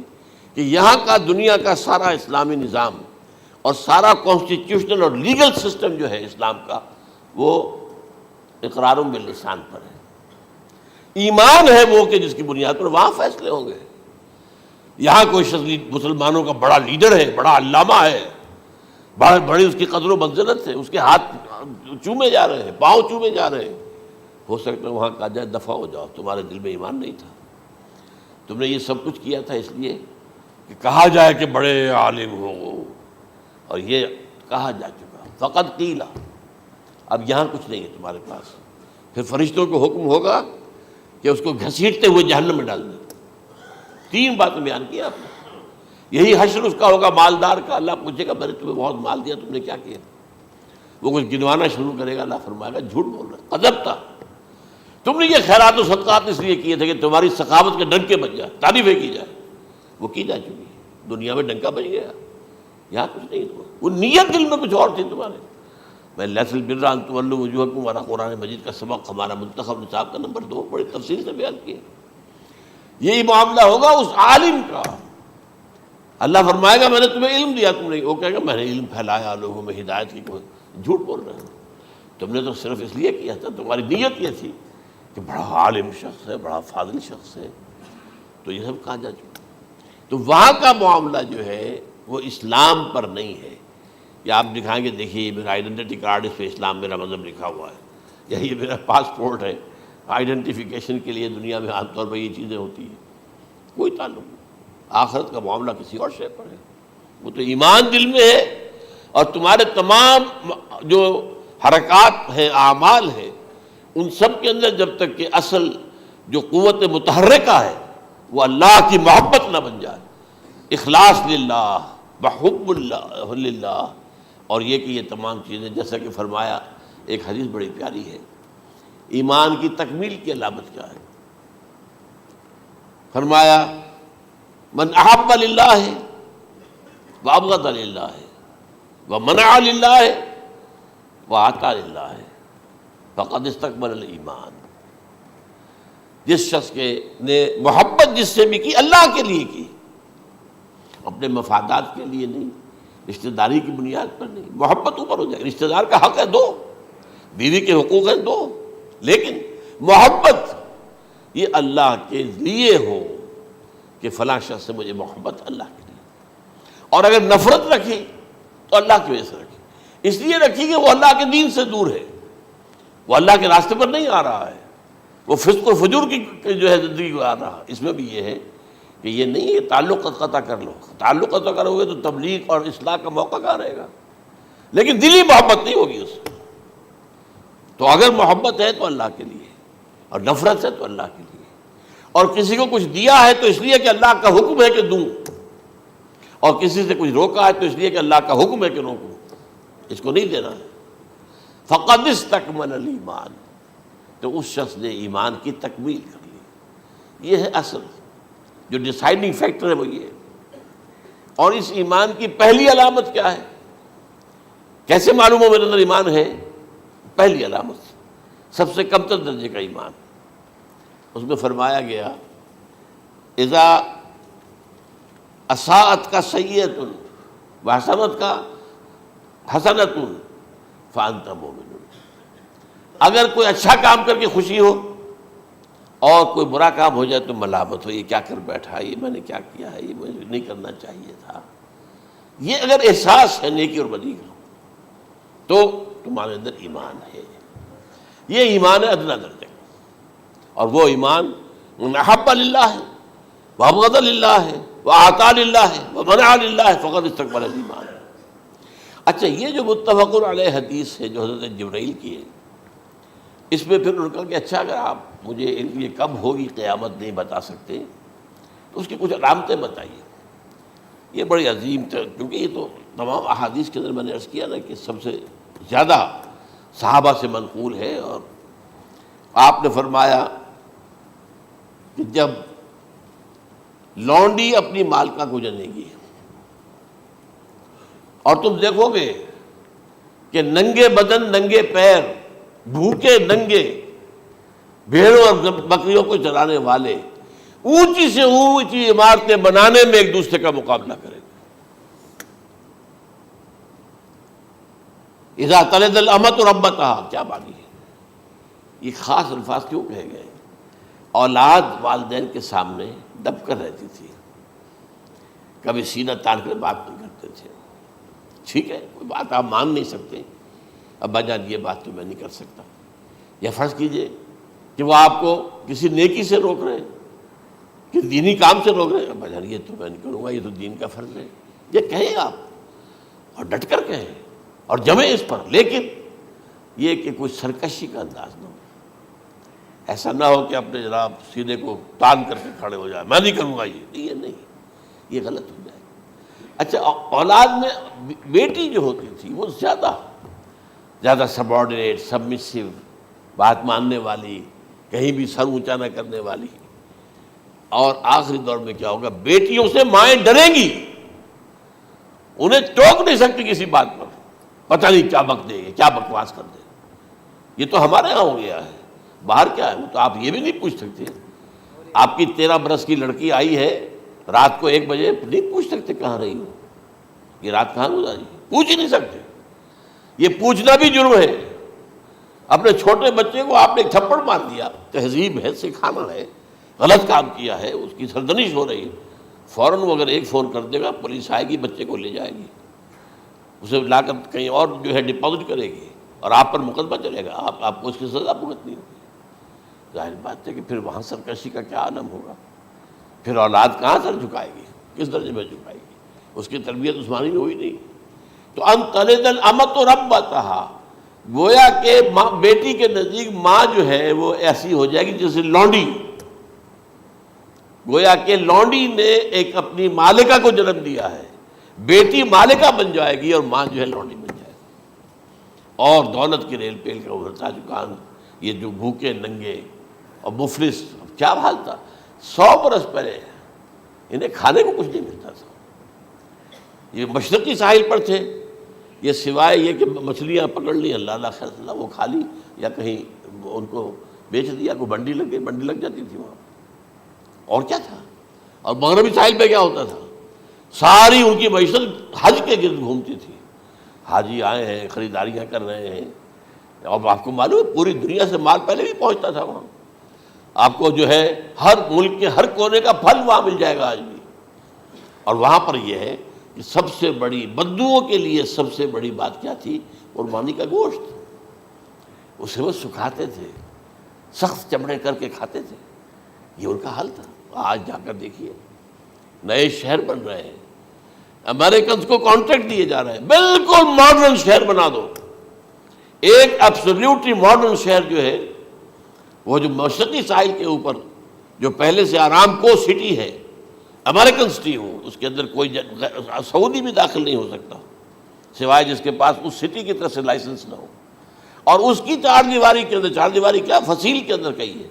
کہ یہاں کا دنیا کا سارا اسلامی نظام اور سارا کانسٹیٹیوشنل اور لیگل سسٹم جو ہے اسلام کا وہ اقرار باللسان پر ہے. ایمان ہے وہ کہ جس کی بنیاد پر وہاں فیصلے ہوں گے. یہاں کوئی شخص مسلمانوں کا بڑا لیڈر ہے، بڑا علامہ ہے، بڑی اس کی قدر و منزلت ہے، اس کے ہاتھ چومے جا رہے ہیں، پاؤں چومے جا رہے ہیں، ہو سکتا ہے وہاں کہا جائے دفع ہو جاؤ، تمہارے دل میں ایمان نہیں تھا، تم نے یہ سب کچھ کیا تھا اس لیے کہ کہا جائے کہ بڑے عالم ہو، اور یہ کہا جا چکا فقط قیل. اب یہاں کچھ نہیں ہے تمہارے پاس. پھر فرشتوں کو حکم ہوگا کہ اس کو گھسیٹتے ہوئے جہنم میں ڈال دیں. 3 باتیں بیان کی آپ نے. یہی حشر اس کا ہوگا مالدار کا. اللہ پوچھے گا میں نے تمہیں بہت مال دیا، تم نے کیا کیا؟ وہ کچھ گنوانا شروع کرے گا، اللہ فرمائے گا جھوٹ بول رہا ہے، قذب تھا، تم نے یہ خیرات و صدقات اس لیے کیے تھے کہ تمہاری سخاوت کے ڈنکے بج جائے، تعریفیں کی جائے. وہ کی جا چکی ہے، دنیا میں ڈنکا بج گیا. یہاں کچھ نہیں، وہ نیت دل میں کچھ اور تھی تمہارے. میں لیس البر ان تولوا وجوہکم والا قرآن مجید کا سبق ہمارا منتخب نصاب کا نمبر 2 بڑی تفصیل سے بیان کیا. یہی معاملہ ہوگا اس عالم کا. اللہ فرمائے گا میں نے تمہیں علم دیا، تم نہیں. وہ کہے گا میں نے علم پھیلایا لوگوں میں ہدایت کی. کوئی جھوٹ بول رہے ہو، تم نے تو صرف اس لیے کیا تھا، تمہاری نیت یہ تھی کہ بڑا عالم شخص ہے، بڑا فاضل شخص ہے. تو یہ سب کہا جا چکا. تو وہاں کا معاملہ جو ہے وہ اسلام پر نہیں ہے. یا آپ دکھائیں گے دیکھیے یہ میرا آئیڈینٹی کارڈ، اس پہ اسلام میرا مذہب لکھا ہوا ہے، یا یہ میرا پاسپورٹ ہے. آئیڈینٹیفیکیشن کے لیے دنیا میں عام طور پر یہ چیزیں ہوتی ہیں. کوئی تعلق نہیں. آخرت کا معاملہ کسی اور شے پر ہے. وہ تو ایمان دل میں ہے اور تمہارے تمام جو حرکات ہیں، اعمال ہیں، ان سب کے اندر جب تک کہ اصل جو قوت متحرکہ ہے وہ اللہ کی محبت نہ بن جائے، اخلاص للہ، بحب اللہ للہ، اور یہ کہ یہ تمام چیزیں جیسا کہ فرمایا، ایک حدیث بڑی پیاری ہے، ایمان کی تکمیل کی علامت کیا ہے؟ فرمایا من احب للہ وابغض للہ ومنع للہ واعطى للہ فقد استکمل الایمان۔ جس شخص کے نے محبت جس سے بھی کی، اللہ کے لیے کی، اپنے مفادات کے لیے نہیں، رشتہ داری کی بنیاد پر نہیں، محبت اوپر ہو جائے، رشتہ دار کا حق ہے دو، بیوی کے حقوق ہیں دو، لیکن محبت یہ اللہ کے لیے ہو کہ فلاں شخص سے مجھے محبت اللہ کے لیے، اور اگر نفرت رکھی تو اللہ کی وجہ سے رکھی، اس لیے رکھی کہ وہ اللہ کے دین سے دور ہے، وہ اللہ کے راستے پر نہیں آ رہا ہے، وہ فسق و فجور کی جو ہے زندگی کو آ رہا۔ اس میں بھی یہ ہے کہ یہ نہیں ہے تعلق قطع کر لو، تعلق قطع کرو گے تو تبلیغ اور اصلاح کا موقع کہاں رہے گا، لیکن دلی محبت نہیں ہوگی اس سے۔ تو اگر محبت ہے تو اللہ کے لیے، اور نفرت ہے تو اللہ کے لیے، اور کسی کو کچھ دیا ہے تو اس لیے کہ اللہ کا حکم ہے کہ دوں، اور کسی سے کچھ روکا ہے تو اس لیے کہ اللہ کا حکم ہے کہ روکوں، اس کو نہیں دینا ہے۔ فقد استکمل الایمان، تو اس شخص نے ایمان کی تکمیل کر لی۔ یہ ہے اصل جو ڈیسائیڈنگ فیکٹر ہے، وہ یہ ہے۔ اور اس ایمان کی پہلی علامت کیا ہے؟ کیسے معلوم ہو میرے اندر ایمان ہے؟ پہلی علامت سب سے کم تر درجے کا ایمان، اس میں فرمایا گیا اذا اساءت کا سیئۃ وحسنت کا حسنۃ فانت مومن، اگر کوئی اچھا کام کر کے خوشی ہو اور کوئی برا کام ہو جائے تو ملامت ہو، یہ کیا کر بیٹھا، یہ میں نے کیا کیا ہے، یہ مجھے نہیں کرنا چاہیے تھا، یہ اگر احساس ہے نیکی اور بدی کا تو تمہارے اندر ایمان ہے۔ یہ ایمان ہے ادنا درجے کا، اور وہ ایمان من احب للہ وابغض للہ واعطى للہ ومنع للہ فقد استکمل الایمان۔ اچھا، یہ جو متفق علیہ حدیث ہے جو حضرت جبرائیل کی ہے، اس میں پھر انہوں نے کہا کہ اچھا اگر آپ مجھے یہ کب ہوگی قیامت نہیں بتا سکتے تو اس کی کچھ علامتیں بتائیے۔ یہ بڑی عظیم تھا، کیونکہ یہ تو تمام احادیث کے اندر میں نے عرض کیا نا کہ سب سے زیادہ صحابہ سے منقول ہے، اور آپ نے فرمایا کہ جب لونڈی اپنی مالکہ کو جنے گی اور تم دیکھو گے کہ ننگے بدن ننگے پیر بھوکے ننگے بھیڑوں اور بکریوں کو چرانے والے اونچی سے اونچی عمارتیں بنانے میں ایک دوسرے کا مقابلہ کریں گے۔ اذا تلد الامۃ ربتها، کیا بانی ہے، یہ خاص الفاظ کیوں کہے گئے؟ اولاد والدین کے سامنے دب کر رہتی تھی، کبھی سینہ تان کر بات نہیں کرتے تھے، ٹھیک ہے کوئی بات آپ مان نہیں سکتے، ابا جان یہ بات تو میں نہیں کر سکتا، یا فرض کیجئے کہ وہ آپ کو کسی نیکی سے روک رہے ہیں، کہ دینی کام سے روک رہے ہیں، ابا جان یہ تو میں نہیں کروں گا، یہ تو دین کا فرض ہے، یہ کہیں آپ اور ڈٹ کر کہیں اور جمیں اس پر، لیکن یہ کہ کوئی سرکشی کا انداز نہ ہو، ایسا نہ ہو کہ اپنے جناب سینے کو تان کر کے کھڑے ہو جائے، میں نہیں کروں گا، یہ نہیں، یہ غلط ہو جائے۔ اچھا، اولاد میں بیٹی جو ہوتی تھی وہ زیادہ سبارڈینیٹ، سبمسیو، بات ماننے والی، کہیں بھی سر اونچا نہ کرنے والی، اور آخری دور میں کیا ہوگا، بیٹیوں سے مائیں ڈریں گی، انہیں ٹوک نہیں سکتی کسی بات پر، پتہ نہیں کیا بک دے گی، کیا بکواس کر دے گی۔ یہ تو ہمارے ہاں ہو گیا ہے، باہر کیا ہے وہ تو آپ یہ بھی نہیں پوچھ سکتے، آپ کی 13 برس کی لڑکی آئی ہے رات کو 1 بجے، نہیں پوچھ سکتے کہاں رہی ہو، یہ رات کہاں گزاری، پوچھ ہی نہیں سکتے، یہ پوچھنا بھی جرم ہے۔ اپنے چھوٹے بچے کو آپ نے ایک تھپڑ مار دیا، تہذیب ہے، سکھانا ہے، غلط کام کیا ہے، اس کی سرزنش ہو رہی ہے، فوراً وہ اگر ایک فون کر دے گا پولیس آئے گی، بچے کو لے جائے گی، اسے لا کر کہیں اور جو ہے ڈپازٹ کرے گی، اور آپ پر مقدمہ چلے گا، آپ کو اس کی سزا بھگتنی ہوگی۔ ظاہر بات ہے کہ پھر وہاں سرکشی کا کیا عالم ہوگا، پھر اولاد کہاں سر جھکائے گی، کس درجے میں جھکائے گی، اس کی تربیت عثمانی میں ہوئی نہیں، تو ان تلد الامۃ ربتہا، گویا کہ بیٹی کے نزدیک ماں جو ہے وہ ایسی ہو جائے گی جیسے لونڈی، گویا کہ لونڈی نے ایک اپنی مالکہ کو جنم دیا ہے، بیٹی مالکہ بن جائے گی اور ماں جو ہے لونڈی بن جائے گی، اور دولت کی ریل پیل کا ابھرتا دکان، یہ جو بھوکے ننگے اور مفلس، کیا حال تھا 100 برس پہلے، انہیں کھانے کو کچھ نہیں ملتا تھا، یہ مشرقی ساحل پر تھے، یہ سوائے یہ کہ مچھلیاں پکڑ لی اللہ خیر اللہ وہ کھا لی، یا کہیں ان کو بیچ دیا، کوئی بنڈی لگ گئی، بنڈی لگ جاتی تھی وہاں، اور کیا تھا؟ اور مغربی ساحل پہ کیا ہوتا تھا؟ ساری ان کی معیشت حج کے گرد گھومتی تھی، حاجی آئے ہیں خریداریاں کر رہے ہیں، اور آپ کو معلوم ہے پوری دنیا سے مال پہلے بھی پہنچتا تھا وہاں، آپ کو جو ہے ہر ملک کے ہر کونے کا پھل وہاں مل جائے گا آج بھی، اور وہاں پر یہ ہے کہ سب سے بڑی بدوؤں کے لیے سب سے بڑی بات کیا تھی؟ قربانی کا گوشت، اسے وہ سکھاتے تھے، سخت چمڑے کر کے کھاتے تھے، یہ ان کا حل تھا۔ آج جا کر دیکھیے نئے شہر بن رہے ہیں، امریکنز کو کانٹریکٹ دیے جا رہے ہیں، بالکل ماڈرن شہر بنا دو، ایک ایبسلیوٹلی ماڈرن شہر جو ہے وہ جو مشرقی ساحل کے اوپر جو پہلے سے آرام کو سٹی ہے، امریکن سٹی ہو، اس کے اندر کوئی سعودی بھی داخل نہیں ہو سکتا سوائے جس کے پاس اس سٹی کی طرف سے لائسنس نہ ہو، اور اس کی چار دیواری کے اندر، چار دیواری کیا فصیل کے اندر کہی ہے،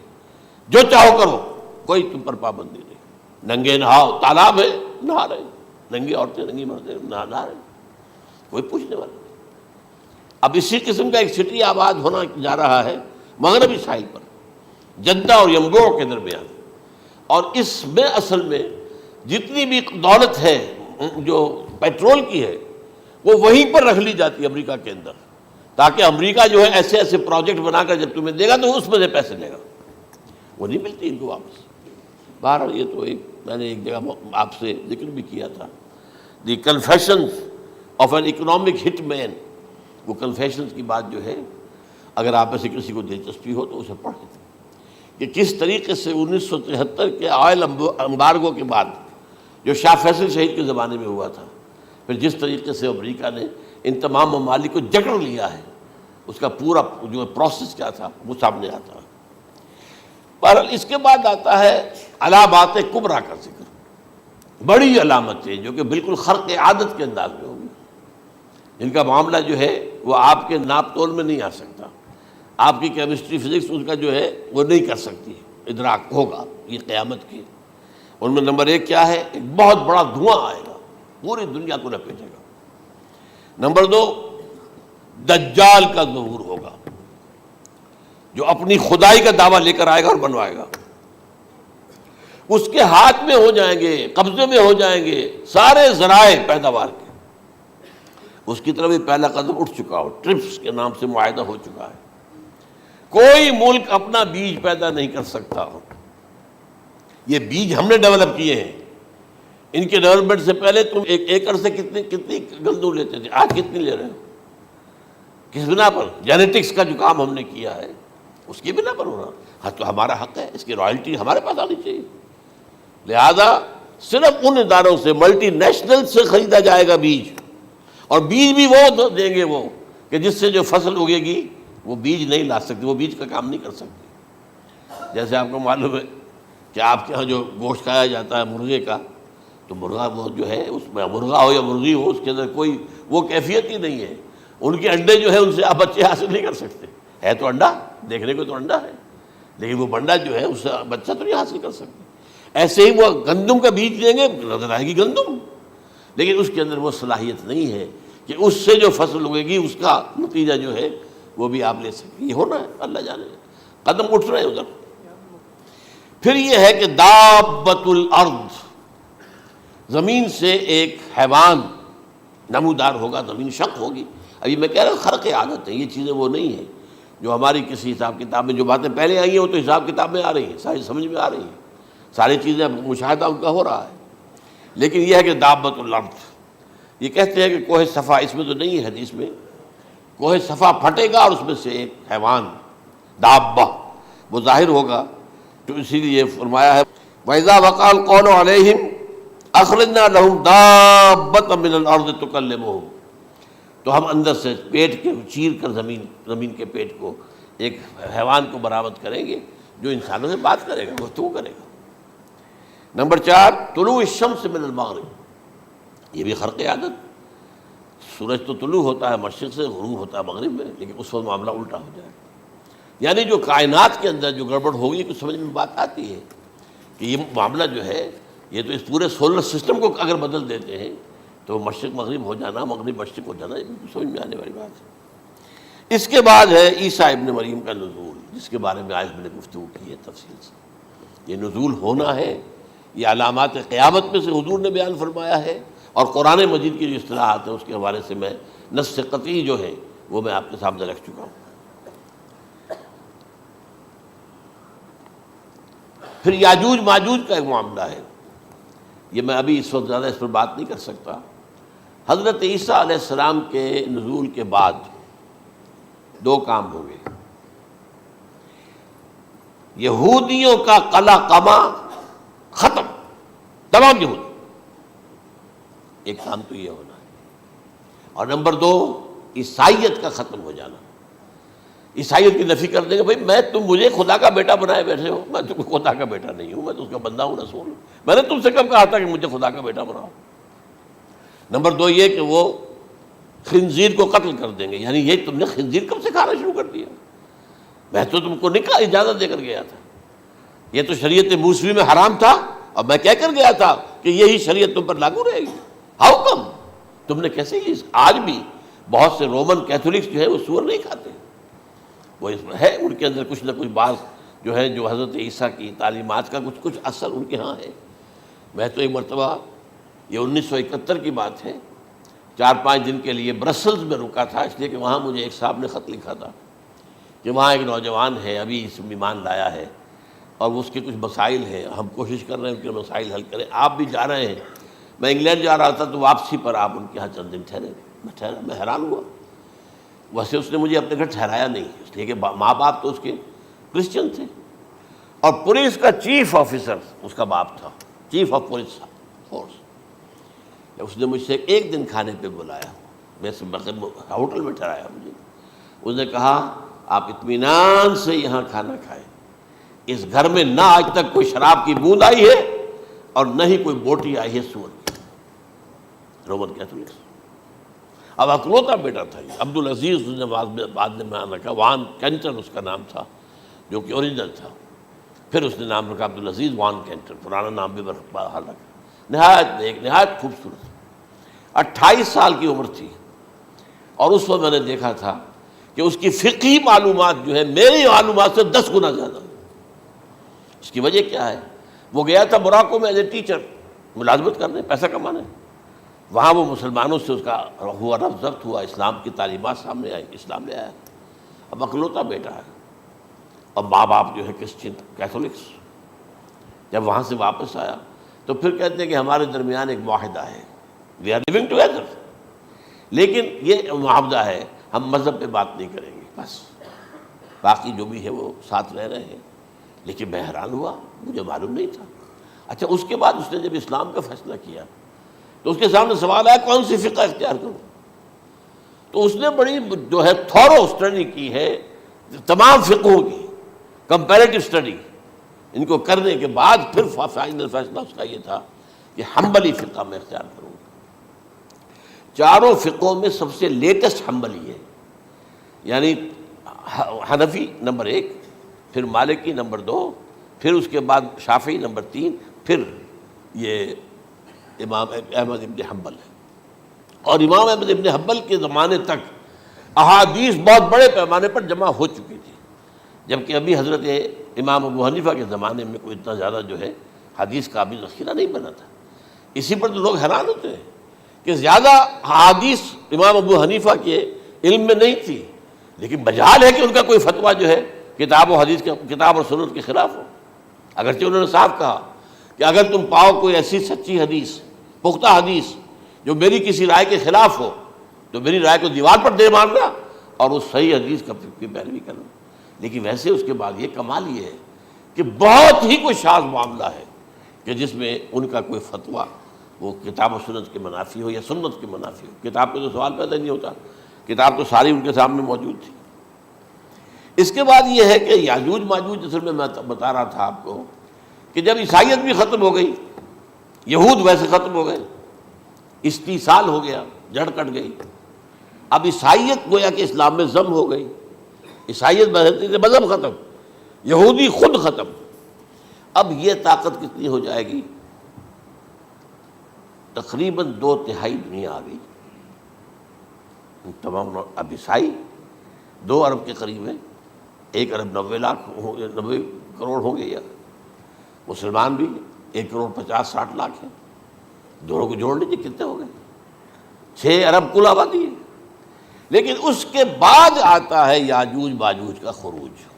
جو چاہو کرو، کوئی تم پر پابندی نہیں، ننگے نہاؤ، تالاب ہے نہا رہے، ننگی عورتیں ننگی مردیں نہا رہے، کوئی پوچھنے والا نہیں۔ اب اسی قسم کا ایک سٹی آباد ہونا جا رہا ہے مغربی ساحل پر، جدہ اور ینبوع کے درمیان، اور اس میں اصل میں جتنی بھی دولت ہے جو پیٹرول کی ہے وہ وہیں پر رکھ لی جاتی ہے امریکہ کے اندر، تاکہ امریکہ جو ہے ایسے ایسے پروجیکٹ بنا کر جب تمہیں دے گا تو اس میں سے پیسے لے گا، وہ نہیں ملتی ان کو واپس۔ بہرحال یہ تو میں نے ایک جگہ آپ سے ذکر بھی کیا تھا، دی کنفیشنز آف این اکنامک ہٹ مین، وہ کنفیشنز کی بات جو ہے اگر آپ میں سے کسی کو دلچسپی ہو تو اسے پڑھیں کہ کس طریقے سے 1973 کے آئل امبارگو کے بعد جو شاہ فیصل شہید کے زمانے میں ہوا تھا، پھر جس طریقے سے امریکہ نے ان تمام ممالک کو جکڑ لیا ہے، اس کا پورا جو پروسیس کیا تھا وہ سامنے آتا ہے۔ بہرحال اس کے بعد آتا ہے علامات کبریٰ کا ذکر، بڑی علامتیں جو کہ بالکل خرق عادت کے انداز میں ہوگی، جن کا معاملہ جو ہے وہ آپ کے ناپ تول میں نہیں آ سکتا، آپ کی کیمسٹری فزکس اس کا جو ہے وہ نہیں کر سکتی، ادراک ہوگا یہ قیامت کی۔ ان میں نمبر 1 کیا ہے؟ ایک بہت بڑا دھواں آئے گا، پوری دنیا کو لپیٹے گا۔ نمبر 2 دجال کا ظہور ہوگا، جو اپنی خدائی کا دعویٰ لے کر آئے گا اور بنوائے گا، اس کے ہاتھ میں ہو جائیں گے، قبضے میں ہو جائیں گے سارے ذرائع پیداوار کے، اس کی طرف بھی پہلا قدم اٹھ چکا ہو، ٹرپس کے نام سے معاہدہ ہو چکا ہے، کوئی ملک اپنا بیج پیدا نہیں کر سکتا، یہ بیج ہم نے ڈیولپ کیے ہیں، ان کے ڈیولپمنٹ سے پہلے تم ایک ایکڑ سے کتنی گندم لیتے تھے، آج کتنی لے رہے ہو؟ کس بنا پر؟ جینیٹکس کا جو کام ہم نے کیا ہے اس کی بنا پر ہو رہا، ہاں تو ہمارا حق ہے، اس کی رائلٹی ہمارے پاس آنی چاہیے، لہذا صرف ان اداروں سے ملٹی نیشنل سے خریدا جائے گا بیج، اور بیج بھی وہ دیں گے وہ کہ جس سے جو فصل اگے گی وہ بیج نہیں لا سکتی، وہ بیج کا کام نہیں کر سکتی۔ جیسے آپ کو معلوم ہے کہ آپ کے ہاں جو گوشت کھایا جاتا ہے مرغے کا، تو مرغا وہ جو ہے اس میں مرغا ہو یا مرغی ہو، اس کے اندر کوئی وہ کیفیت ہی نہیں ہے، ان کے انڈے جو ہے ان سے آپ بچے حاصل نہیں کر سکتے، ہے تو انڈا، دیکھنے کو تو انڈا ہے لیکن وہ بنڈا جو ہے اس سے بچہ تو نہیں حاصل کر سکتے۔ ایسے ہی وہ گندم کا بیج دیں گے، نظر آئے گی گندم، لیکن اس کے اندر وہ صلاحیت نہیں ہے کہ اس سے جو فصل اگے گی اس کا نتیجہ جو ہے وہ بھی آپ لے سکیں۔ یہ ہونا ہے، اللہ جانے، قدم اٹھ رہے ہیں ادھر۔ پھر یہ ہے کہ دابۃ الارض، زمین سے ایک حیوان نمودار ہوگا، زمین شق ہوگی۔ ابھی میں کہہ رہا ہوں خرق عادت ہے، یہ چیزیں وہ نہیں ہیں جو ہماری کسی حساب کتاب میں جو باتیں پہلے آئی ہیں وہ تو حساب کتاب میں آ رہی ہیں، ساری سمجھ میں آ رہی ہیں، ساری چیزیں مشاہدہ ان کا ہو رہا ہے، لیکن یہ ہے کہ دابۃ الارض، یہ کہتے ہیں کہ کوہ صفا، اس میں تو نہیں ہے حدیث میں، کوہ صفا پھٹے گا اور اس میں سے ایک حیوان دابہ وہ ظاہر ہوگا، تو اسی لیے فرمایا ہے وَإِذَا وَقَعَ الْقَوْلُ عَلَيْهِمْ أَخْرَجْنَا لَهُمْ دَابَّةً مِّنَ الْأَرْضِ تُكَلِّمُهُمْ، تو ہم اندر سے پیٹ کے چیر کر زمین کے پیٹ کو ایک حیوان کو برآمد کریں گے جو انسانوں سے بات کرے گا، گفتگو کرے گا۔ نمبر 4، طلوع الشمس من المغرب، یہ بھی خرق عادت۔ سورج تو طلوع ہوتا ہے مشرق سے، غروب ہوتا ہے مغرب میں، لیکن اس وقت معاملہ الٹا ہو جائے، یعنی جو کائنات کے اندر جو گڑبڑ ہوگی کچھ سمجھ میں بات آتی ہے کہ یہ معاملہ جو ہے، یہ تو اس پورے سولر سسٹم کو اگر بدل دیتے ہیں تو مشرق مغرب ہو جانا، مغرب مشرق ہو جانا، یہ سمجھ میں آنے والی بات ہے۔ اس کے بعد ہے عیسیٰ ابن مریم کا نزول، جس کے بارے میں آج میں نے گفتگو کی ہے تفصیل سے۔ یہ نزول ہونا ہے، یہ علامات قیامت میں سے حضور نے بیان فرمایا ہے، اور قرآن مجید کی جو اصطلاحات ہیں اس کے حوالے سے میں نص قطعی جو ہے وہ میں آپ کے سامنے رکھ چکا ہوں۔ پھر یاجوج ماجوج کا ایک معاملہ ہے، یہ میں ابھی اس وقت زیادہ اس پر بات نہیں کر سکتا۔ حضرت عیسیٰ علیہ السلام کے نزول کے بعد 2 کام ہوں گے۔ یہودیوں کا قلع قمع ختم، تمام یہود، ایک کام تو یہ ہونا ہے، اور نمبر 2 عیسائیت کا ختم ہو جانا۔ عیسائیت کی نفی کر دیں گے، بھائی تم مجھے خدا کا بیٹا بنائے بیٹھے ہو، میں تم خدا کا بیٹا نہیں ہوں، میں تو اس کا بندہ ہوں، رسول ہوں، میں نے تم سے کب کہا تھا کہ مجھے خدا کا بیٹا بناؤ۔ نمبر 2 یہ کہ وہ خنزیر کو قتل کر دیں گے، یعنی یہ تم نے خنزیر کب سے کھانا شروع کر دیا؟ میں تو تم کو نکاح اجازت دے کر گیا تھا، یہ تو شریعت موسوی میں حرام تھا، اور میں کہہ کر گیا تھا کہ یہی شریعت تم پر لاگو رہے گی، ہاؤ کم؟ تم نے کیسے یہ؟ آج بھی بہت سے رومن کیتھولکس جو ہے وہ سور نہیں کھاتے، وہ اس میں ہے ان کے اندر کچھ نہ کچھ بات جو ہے جو حضرت عیسیٰ کی تعلیمات کا کچھ اثر ان کے ہاں ہے۔ میں تو ایک مرتبہ، یہ 1971 کی بات ہے، 4-5 دن کے لیے برسلز میں رکا تھا، اس لیے کہ وہاں مجھے ایک صاحب نے خط لکھا تھا کہ وہاں ایک نوجوان ہے، ابھی اس میں ایمان لایا ہے، اور اس کے کچھ مسائل ہیں، ہم کوشش کر رہے ہیں ان کے مسائل حل کریں، آپ بھی جا رہے ہیں۔ میں انگلینڈ جا رہا تھا تو واپسی پر آپ ان کے یہاں چند دن ٹھہرے، میں حیران ہوا۔ ویسے اس نے مجھے اپنے گھر ٹھہرایا نہیں، اس لیے کہ ماں باپ تو اس کے کرسچن تھے، اور پولیس کا چیف آفیسر اس کا باپ تھا، چیف آف پولیس فورس۔ اس نے مجھ سے 1 دن کھانے پہ بلایا، میں سے ہوٹل میں ٹھہرایا مجھے، اس نے کہا آپ اطمینان سے یہاں کھانا کھائیں، اس گھر میں نہ آج تک کوئی شراب کی بوند آئی ہے اور نہ ہی کوئی بوٹی آئی ہے سور کی۔ Roman Catholics. اب اکلوتا بیٹا تھا یہ، عبدالعزیز اس نے بعد میں نام رکھا، وان کینٹر اس کا نام تھا جو کہ اوریجنل تھا، پھر اس نے نام رکھا عبدالعزیز وان کینٹر، پرانا نام بھی بہرحال رکھا۔ نہایت خوبصورت، 28 سال کی عمر تھی، اور اس وقت میں نے دیکھا تھا کہ اس کی فقہی معلومات جو ہے میری معلومات سے 10 گنا زیادہ۔ اس کی وجہ کیا ہے؟ وہ گیا تھا موراکو میں ایز اے ٹیچر ملازمت کرنے، پیسہ کمانے، وہاں وہ مسلمانوں سے اس کا ہوا رفع ضبط ہوا، اسلام کی تعلیمات سامنے آئی، اسلام لے آیا۔ اب اکلوتا بیٹا ہے، اور ماں باپ جو ہے کرسچن کیتھولکس۔ جب وہاں سے واپس آیا تو پھر کہتے ہیں کہ ہمارے درمیان ایک معاہدہ ہے، وی آر لیونگ ٹوگیدر، لیکن یہ معاہدہ ہے ہم مذہب پہ بات نہیں کریں گے، بس باقی جو بھی ہے وہ ساتھ رہ رہے ہیں۔ لیکن میں حیران ہوا، مجھے معلوم نہیں تھا۔ اچھا، اس کے بعد اس نے جب اسلام کا فیصلہ کیا تو اس کے سامنے سوال آیا کون سی فقہ اختیار کروں؟ تو اس نے بڑی جو ہے تھورو اسٹڈی کی ہے تمام فقہوں کی، کمپیریٹو اسٹڈی، ان کو کرنے کے بعد پھر فائنل فیصلہ اس کا یہ تھا کہ حنبلی فقہ میں اختیار کروں گا۔ 4 فقہوں میں سب سے لیٹسٹ حنبلی ہے، یعنی حنفی نمبر 1، پھر مالکی نمبر 2، پھر اس کے بعد شافعی نمبر 3، پھر یہ امام احمد ابن حنبل ہے۔ اور امام احمد ابن حنبل کے زمانے تک احادیث بہت بڑے پیمانے پر جمع ہو چکی تھی، جبکہ ابھی حضرت امام ابو حنیفہ کے زمانے میں کوئی اتنا زیادہ جو ہے حدیث کا بھی ذخیرہ نہیں بنا تھا۔ اسی پر تو لوگ حیران ہوتے ہیں کہ زیادہ حدیث امام ابو حنیفہ کے علم میں نہیں تھی، لیکن مجال ہے کہ ان کا کوئی فتویٰ جو ہے کتاب و حدیث کے، کتاب اور سنت کے خلاف ہو۔ اگرچہ انہوں نے صاف کہا کہ اگر تم پاؤ کوئی ایسی سچی حدیث، پختہ حدیث جو میری کسی رائے کے خلاف ہو تو میری رائے کو دیوار پر دے مارنا اور اس صحیح حدیث کی پیروی کرنا۔ لیکن ویسے اس کے بعد یہ کمال یہ ہے کہ بہت ہی کوئی شاذ معاملہ ہے کہ جس میں ان کا کوئی فتویٰ وہ کتاب و سنت کے منافی ہو یا سنت کے منافی ہو. کتاب پہ تو سوال پیدا نہیں ہوتا، کتاب تو ساری ان کے سامنے موجود تھی. اس کے بعد یہ ہے کہ یاجوج ماجوج، اصل میں بتا رہا تھا آپ کو کہ جب عیسائیت بھی ختم ہو گئی، یہود ویسے ختم ہو گئے، استیصال ہو گیا، جڑ کٹ گئی، اب عیسائیت گویا کہ اسلام میں ضم ہو گئی. عیسائیت مذہب ختم، یہودی خود ختم. اب یہ طاقت کتنی ہو جائے گی؟ تقریباً 2/3 دنیا آ گئی. تمام اب عیسائی 2 ارب کے قریب ہیں، 1 ارب 90 کروڑ ہوں گے، یا مسلمان بھی 1 کروڑ 50-60 لاکھ ہیں. دونوں کو جوڑ لیجیے کتنے ہو گئے؟ 6 ارب کل آبادی ہے. لیکن اس کے بعد آتا ہے یاجوج ماجوج کا خروج.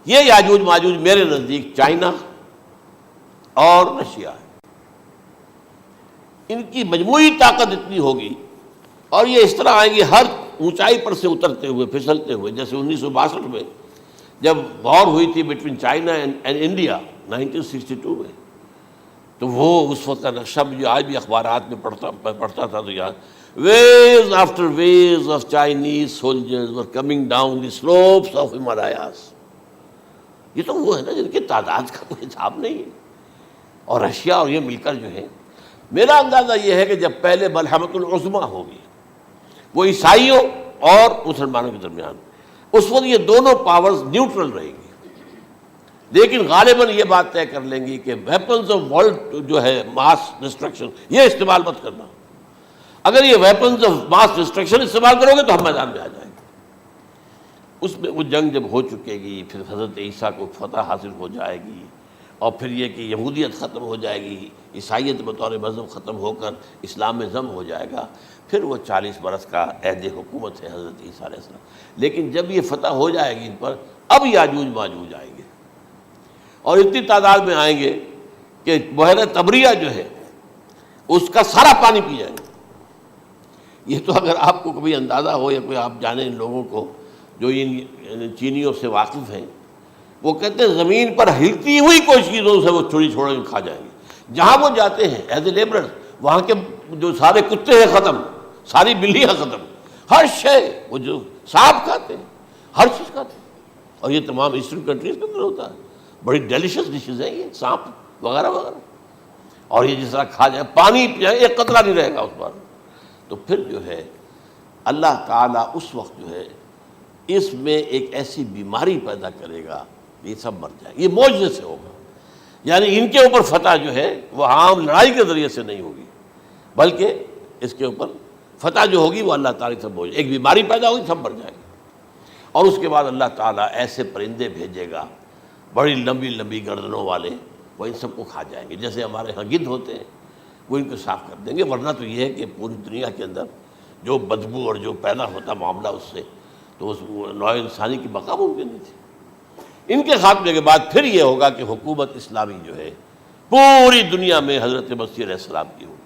یہ یاجوج ماجوج میرے نزدیک چائنا اور رشیا ہے. ان کی مجموعی طاقت اتنی ہوگی، اور یہ اس طرح آئیں گے ہر اونچائی پر سے اترتے ہوئے، پھسلتے ہوئے. جیسے 1962 میں جب وار ہوئی تھی بٹوین چائنا اینڈ انڈیا 1962 میں، تو وہ اس وقت کا نقشہ مجھے آج بھی اخبارات میں پڑھتا تھا تو یاد، waves after waves of Chinese soldiers were coming down the slopes of Himalayas. یہ تو وہ ہے نا جن کی تعداد کا کوئی حساب نہیں ہے. اور رشیا اور یہ مل کر جو ہے، میرا اندازہ یہ ہے کہ جب پہلے ملحمۃ العظمیٰ ہوگی وہ عیسائیوں اور مسلمانوں کے درمیان، اس وقت یہ دونوں پاورز نیوٹرل رہیں گی، لیکن غالباً یہ بات طے کر لیں گی کہ ویپنز آف ورلڈ جو ہے ماس ڈسٹرکشن، یہ استعمال مت کرنا. اگر یہ ویپنز آف ماس ڈسٹرکشن استعمال کرو گے تو ہم میدان میں آ جائیں گے. اس میں وہ جنگ جب ہو چکے گی، پھر حضرت عیسیٰ کو فتح حاصل ہو جائے گی، اور پھر یہ کہ یہودیت ختم ہو جائے گی، عیسائیت بطور مذہب ختم ہو کر اسلام میں ضم ہو جائے گا. پھر وہ 40 برس کا عہد حکومت ہے حضرت عیسیٰ علیہ السلام. لیکن جب یہ فتح ہو جائے گی ان پر، اب یاجوج ماجوج آئیں گے، اور اتنی تعداد میں آئیں گے کہ بحیرہ طبریہ جو ہے اس کا سارا پانی پی جائیں گے. یہ تو اگر آپ کو کبھی اندازہ ہو یا کوئی آپ جانیں ان لوگوں کو جو ان چینیوں سے واقف ہیں، وہ کہتے ہیں زمین پر ہلتی ہوئی کوئی چیزوں سے وہ چھوڑ کے کھا جائیں گے. جہاں وہ جاتے ہیں ایز اے لیبرر، وہاں کے جو سارے کتے ہیں ختم، ساری بلیاں ختم، ہر شے، وہ جو سانپ کھاتے ہیں، ہر چیز کھاتے ہیں. اور یہ تمام ایسٹرن کنٹریز کے اندر ہوتا ہے. بڑی ڈیلیشس ڈشز ہیں یہ سانپ وغیرہ وغیرہ. اور یہ جس طرح کھا جائے، پانی پیا، ایک قطرہ نہیں رہے گا اس پر. تو پھر جو ہے اللہ تعالیٰ اس وقت جو ہے اس میں ایک ایسی بیماری پیدا کرے گا، یہ سب مر جائے. یہ معجزے سے ہوگا. یعنی ان کے اوپر فتح جو ہے وہ عام لڑائی کے ذریعے سے نہیں ہوگی، بلکہ اس کے اوپر فتح جو ہوگی وہ اللہ تعالیٰ سے بوجھ، ایک بیماری پیدا ہوگی، سب مر جائے گی. اور اس کے بعد اللہ تعالیٰ ایسے پرندے بھیجے گا بڑی لمبی لمبی گردنوں والے، وہ ان سب کو کھا جائیں گے. جیسے ہمارے ہاں گدھ ہوتے ہیں، وہ ان کو صاف کر دیں گے. ورنہ تو یہ ہے کہ پوری دنیا کے اندر جو بدبو اور جو پیدا ہوتا معاملہ اس سے، تو اس نوع انسانی کی بقا ممکن نہیں تھی. ان کے خاتمے کے بعد پھر یہ ہوگا کہ حکومت اسلامی جو ہے پوری دنیا میں حضرت مسیح علیہ السلام کی ہوگی.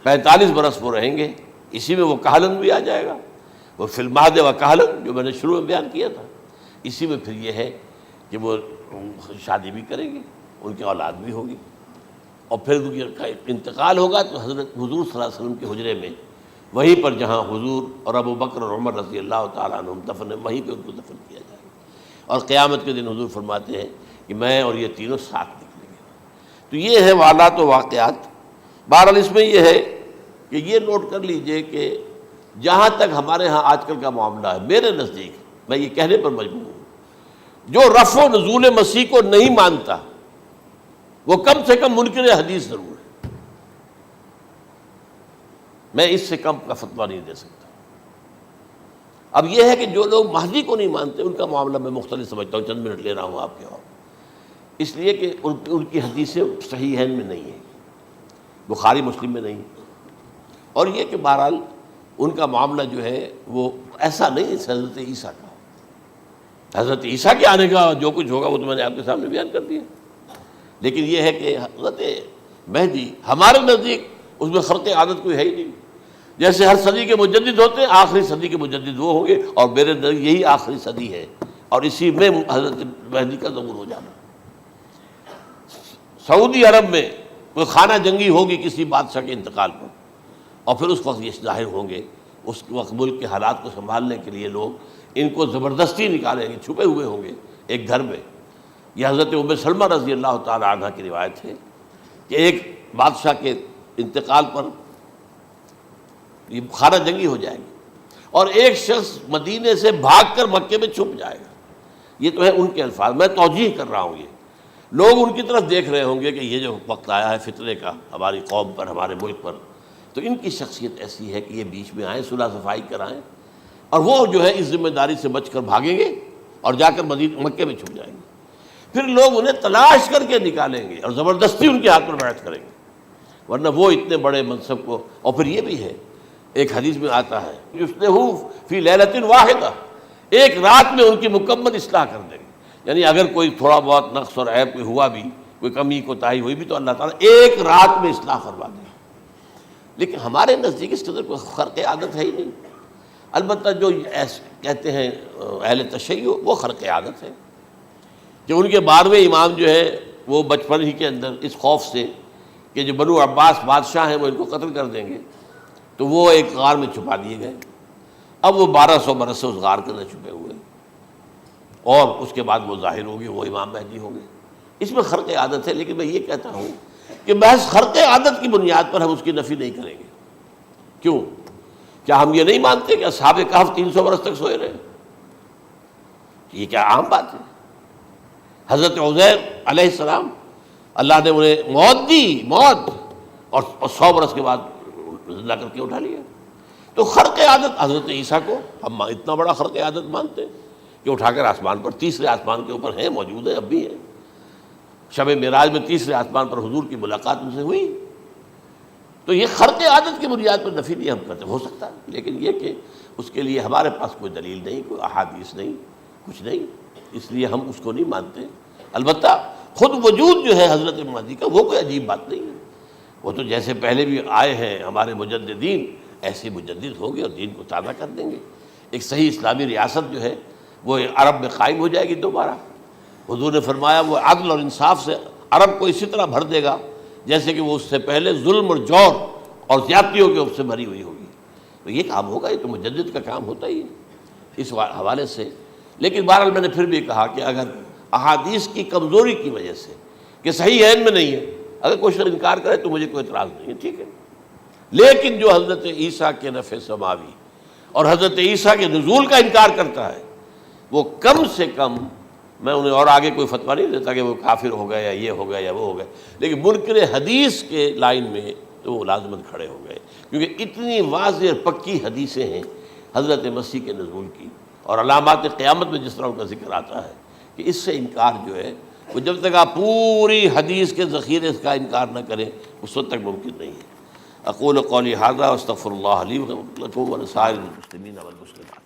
45 برس وہ رہیں گے. اسی میں وہ کہلن بھی آ جائے گا، وہ فی المہد و کہلن جو میں نے شروع میں بیان کیا تھا. اسی میں پھر یہ ہے کہ وہ شادی بھی کریں گے، ان کی اولاد بھی ہوگی، اور پھر ان کا انتقال ہوگا تو حضرت حضور صلی اللہ علیہ وسلم کے حجرے میں، وہیں پر جہاں حضور اور ابو بکر اور عمر رضی اللہ تعالیٰ عنہم دفن ہیں، وہیں پہ ان کو دفن کیا جائے گا. اور قیامت کے دن حضور فرماتے ہیں کہ میں اور یہ تینوں ساتھ نکلیں گے. تو یہ ہے حالات و واقعات. بہرحال اس میں یہ ہے کہ یہ نوٹ کر لیجئے کہ جہاں تک ہمارے ہاں آج کل کا معاملہ ہے، میرے نزدیک میں یہ کہنے پر مجبور ہوں، جو رفع و نزول مسیح کو نہیں مانتا وہ کم سے کم منکر حدیث ضرور ہے. میں اس سے کم کا فتویٰ نہیں دے سکتا. اب یہ ہے کہ جو لوگ مہدی کو نہیں مانتے ان کا معاملہ میں مختلف سمجھتا ہوں. چند منٹ لے رہا ہوں آپ کے، اور اس لیے کہ ان کی حدیثیں صحیحین میں نہیں ہیں، بخاری مسلم میں نہیں. اور یہ کہ بہرحال ان کا معاملہ جو ہے وہ ایسا نہیں ہے حضرت عیسیٰ کا. حضرت عیسیٰ کے آنے کا جو کچھ ہوگا وہ تو میں نے آپ کے سامنے بیان کر دیا. لیکن یہ ہے کہ حضرت مہدی ہمارے نزدیک اس میں خرق عادت کوئی ہے ہی نہیں. جیسے ہر صدی کے مجدد ہوتے ہیں، آخری صدی کے مجدد وہ ہوں گے، اور میرے نزدیک یہی آخری صدی ہے، اور اسی میں حضرت مہدی کا ظہور ہو جانا. سعودی عرب میں کوئی خانہ جنگی ہوگی کسی بادشاہ کے انتقال پر، اور پھر اس وقت یہ ظاہر ہوں گے، اس وقت ملک کے حالات کو سنبھالنے کے لیے لوگ ان کو زبردستی نکالیں گے، چھپے ہوئے ہوں گے ایک گھر میں۔ یہ حضرت ام سلمہ رضی اللہ تعالی عنہ کی روایت ہے کہ ایک بادشاہ کے انتقال پر یہ خانہ جنگی ہو جائے گی، اور ایک شخص مدینے سے بھاگ کر مکے میں چھپ جائے گا۔ یہ تو ہے ان کے الفاظ، میں توجیہ کر رہا ہوں۔ یہ لوگ ان کی طرف دیکھ رہے ہوں گے کہ یہ جو وقت آیا ہے فتنے کا ہماری قوم پر، ہمارے ملک پر، تو ان کی شخصیت ایسی ہے کہ یہ بیچ میں آئیں، صلح صفائی کرائیں، اور وہ جو ہے اس ذمہ داری سے بچ کر بھاگیں گے اور جا کر مکے میں چھپ جائیں گے۔ پھر لوگ انہیں تلاش کر کے نکالیں گے اور زبردستی ان کے ہاتھ پر بیعت کریں گے، ورنہ وہ اتنے بڑے منصب کو۔ اور پھر یہ بھی ہے، ایک حدیث میں آتا ہے یصلحُ فی لیلۃ واحدہ، ایک رات میں ان کی مکمل اصلاح کر دیں گے۔ یعنی اگر کوئی تھوڑا بہت نقص اور عیب کوئی ہوا بھی، کوئی کمی کوتاہی ہوئی بھی، تو اللہ تعالیٰ ایک رات میں اصلاح کروا دیں گے۔ لیکن ہمارے نزدیک اس قدر کوئی خرق عادت ہے ہی نہیں۔ البتہ جو کہتے ہیں اہل تشیع، وہ خرق عادت ہے کہ ان کے 12ویں امام جو ہے وہ بچپن ہی کے اندر اس خوف سے کہ جو بنو عباس بادشاہ ہیں وہ ان کو قتل کر دیں گے، تو وہ ایک غار میں چھپا دیے گئے۔ اب وہ 1200 برس سے اس غار کے اندر چھپے ہوئے، اور اس کے بعد وہ ظاہر ہوگی، وہ امام مہدی ہوں گے۔ اس میں خرق عادت ہے، لیکن میں یہ کہتا ہوں کہ محض خرق عادت کی بنیاد پر ہم اس کی نفی نہیں کریں گے۔ کیوں؟ کیا ہم یہ نہیں مانتے کہ اصحاب کہف 300 برس تک سوئے رہے؟ یہ کیا عام بات ہے؟ حضرت عزیر علیہ السلام، اللہ نے انہیں موت دی، موت، اور 100 برس کے بعد زندہ کر کے اٹھا لیا۔ تو خرق عادت حضرت عیسیٰ کو ہم اتنا بڑا خرق عادت مانتے ہیں کہ اٹھا کر آسمان پر، تیسرے آسمان کے اوپر ہیں، موجود ہیں، اب بھی ہیں۔ شب معراج میں تیسرے آسمان پر حضور کی ملاقات ان سے ہوئی۔ تو یہ خرق عادت کی بنیاد پر نفی نہیں ہم کرتے، ہو سکتا ہے، لیکن یہ کہ اس کے لیے ہمارے پاس کوئی دلیل نہیں، کوئی احادیث نہیں، کچھ نہیں، اس لیے ہم اس کو نہیں مانتے۔ البتہ خود وجود جو ہے حضرت مہدی کا، وہ کوئی عجیب بات نہیں ہے۔ وہ تو جیسے پہلے بھی آئے ہیں ہمارے مجددین، ایسے مجدد ہوں گے اور دین کو تازہ کر دیں گے۔ ایک صحیح اسلامی ریاست جو ہے وہ عرب میں قائم ہو جائے گی دوبارہ۔ حضور نے فرمایا وہ عدل اور انصاف سے عرب کو اسی طرح بھر دے گا جیسے کہ وہ اس سے پہلے ظلم اور جور اور زیادتیوں کے سے بھری ہوئی ہوگی۔ تو یہ کام ہوگا، یہ تو مجدد کا کام ہوتا ہی ہے اس حوالے سے۔ لیکن بہرحال میں نے پھر بھی کہا کہ اگر احادیث کی کمزوری کی وجہ سے کہ صحیح عین میں نہیں ہے، اگر کوئی شخص انکار کرے تو مجھے کوئی اعتراض نہیں ہے، ٹھیک ہے۔ لیکن جو حضرت عیسیٰ کے نفع سماوی اور حضرت عیسیٰ کے نزول کا انکار کرتا ہے، وہ کم سے کم، میں انہیں اور آگے کوئی فتویٰ نہیں دیتا کہ وہ کافر ہو گئے یا یہ ہو گئے یا وہ ہو گئے، لیکن منکر حدیث کے لائن میں تو وہ لازمت کھڑے ہو گئے، کیونکہ اتنی واضح اور پکی حدیثیں ہیں حضرت مسیح کے نزول کی، اور علامات قیامت میں جس طرح ان کا ذکر آتا ہے کہ اس سے انکار جو ہے وہ جب تک آپ پوری حدیث کے ذخیرے کا انکار نہ کریں اس وقت تک ممکن نہیں ہے۔ اقول قولی ھذا واستغفر اللہ لی ولکم ولسائر المسلمین والمسلمات۔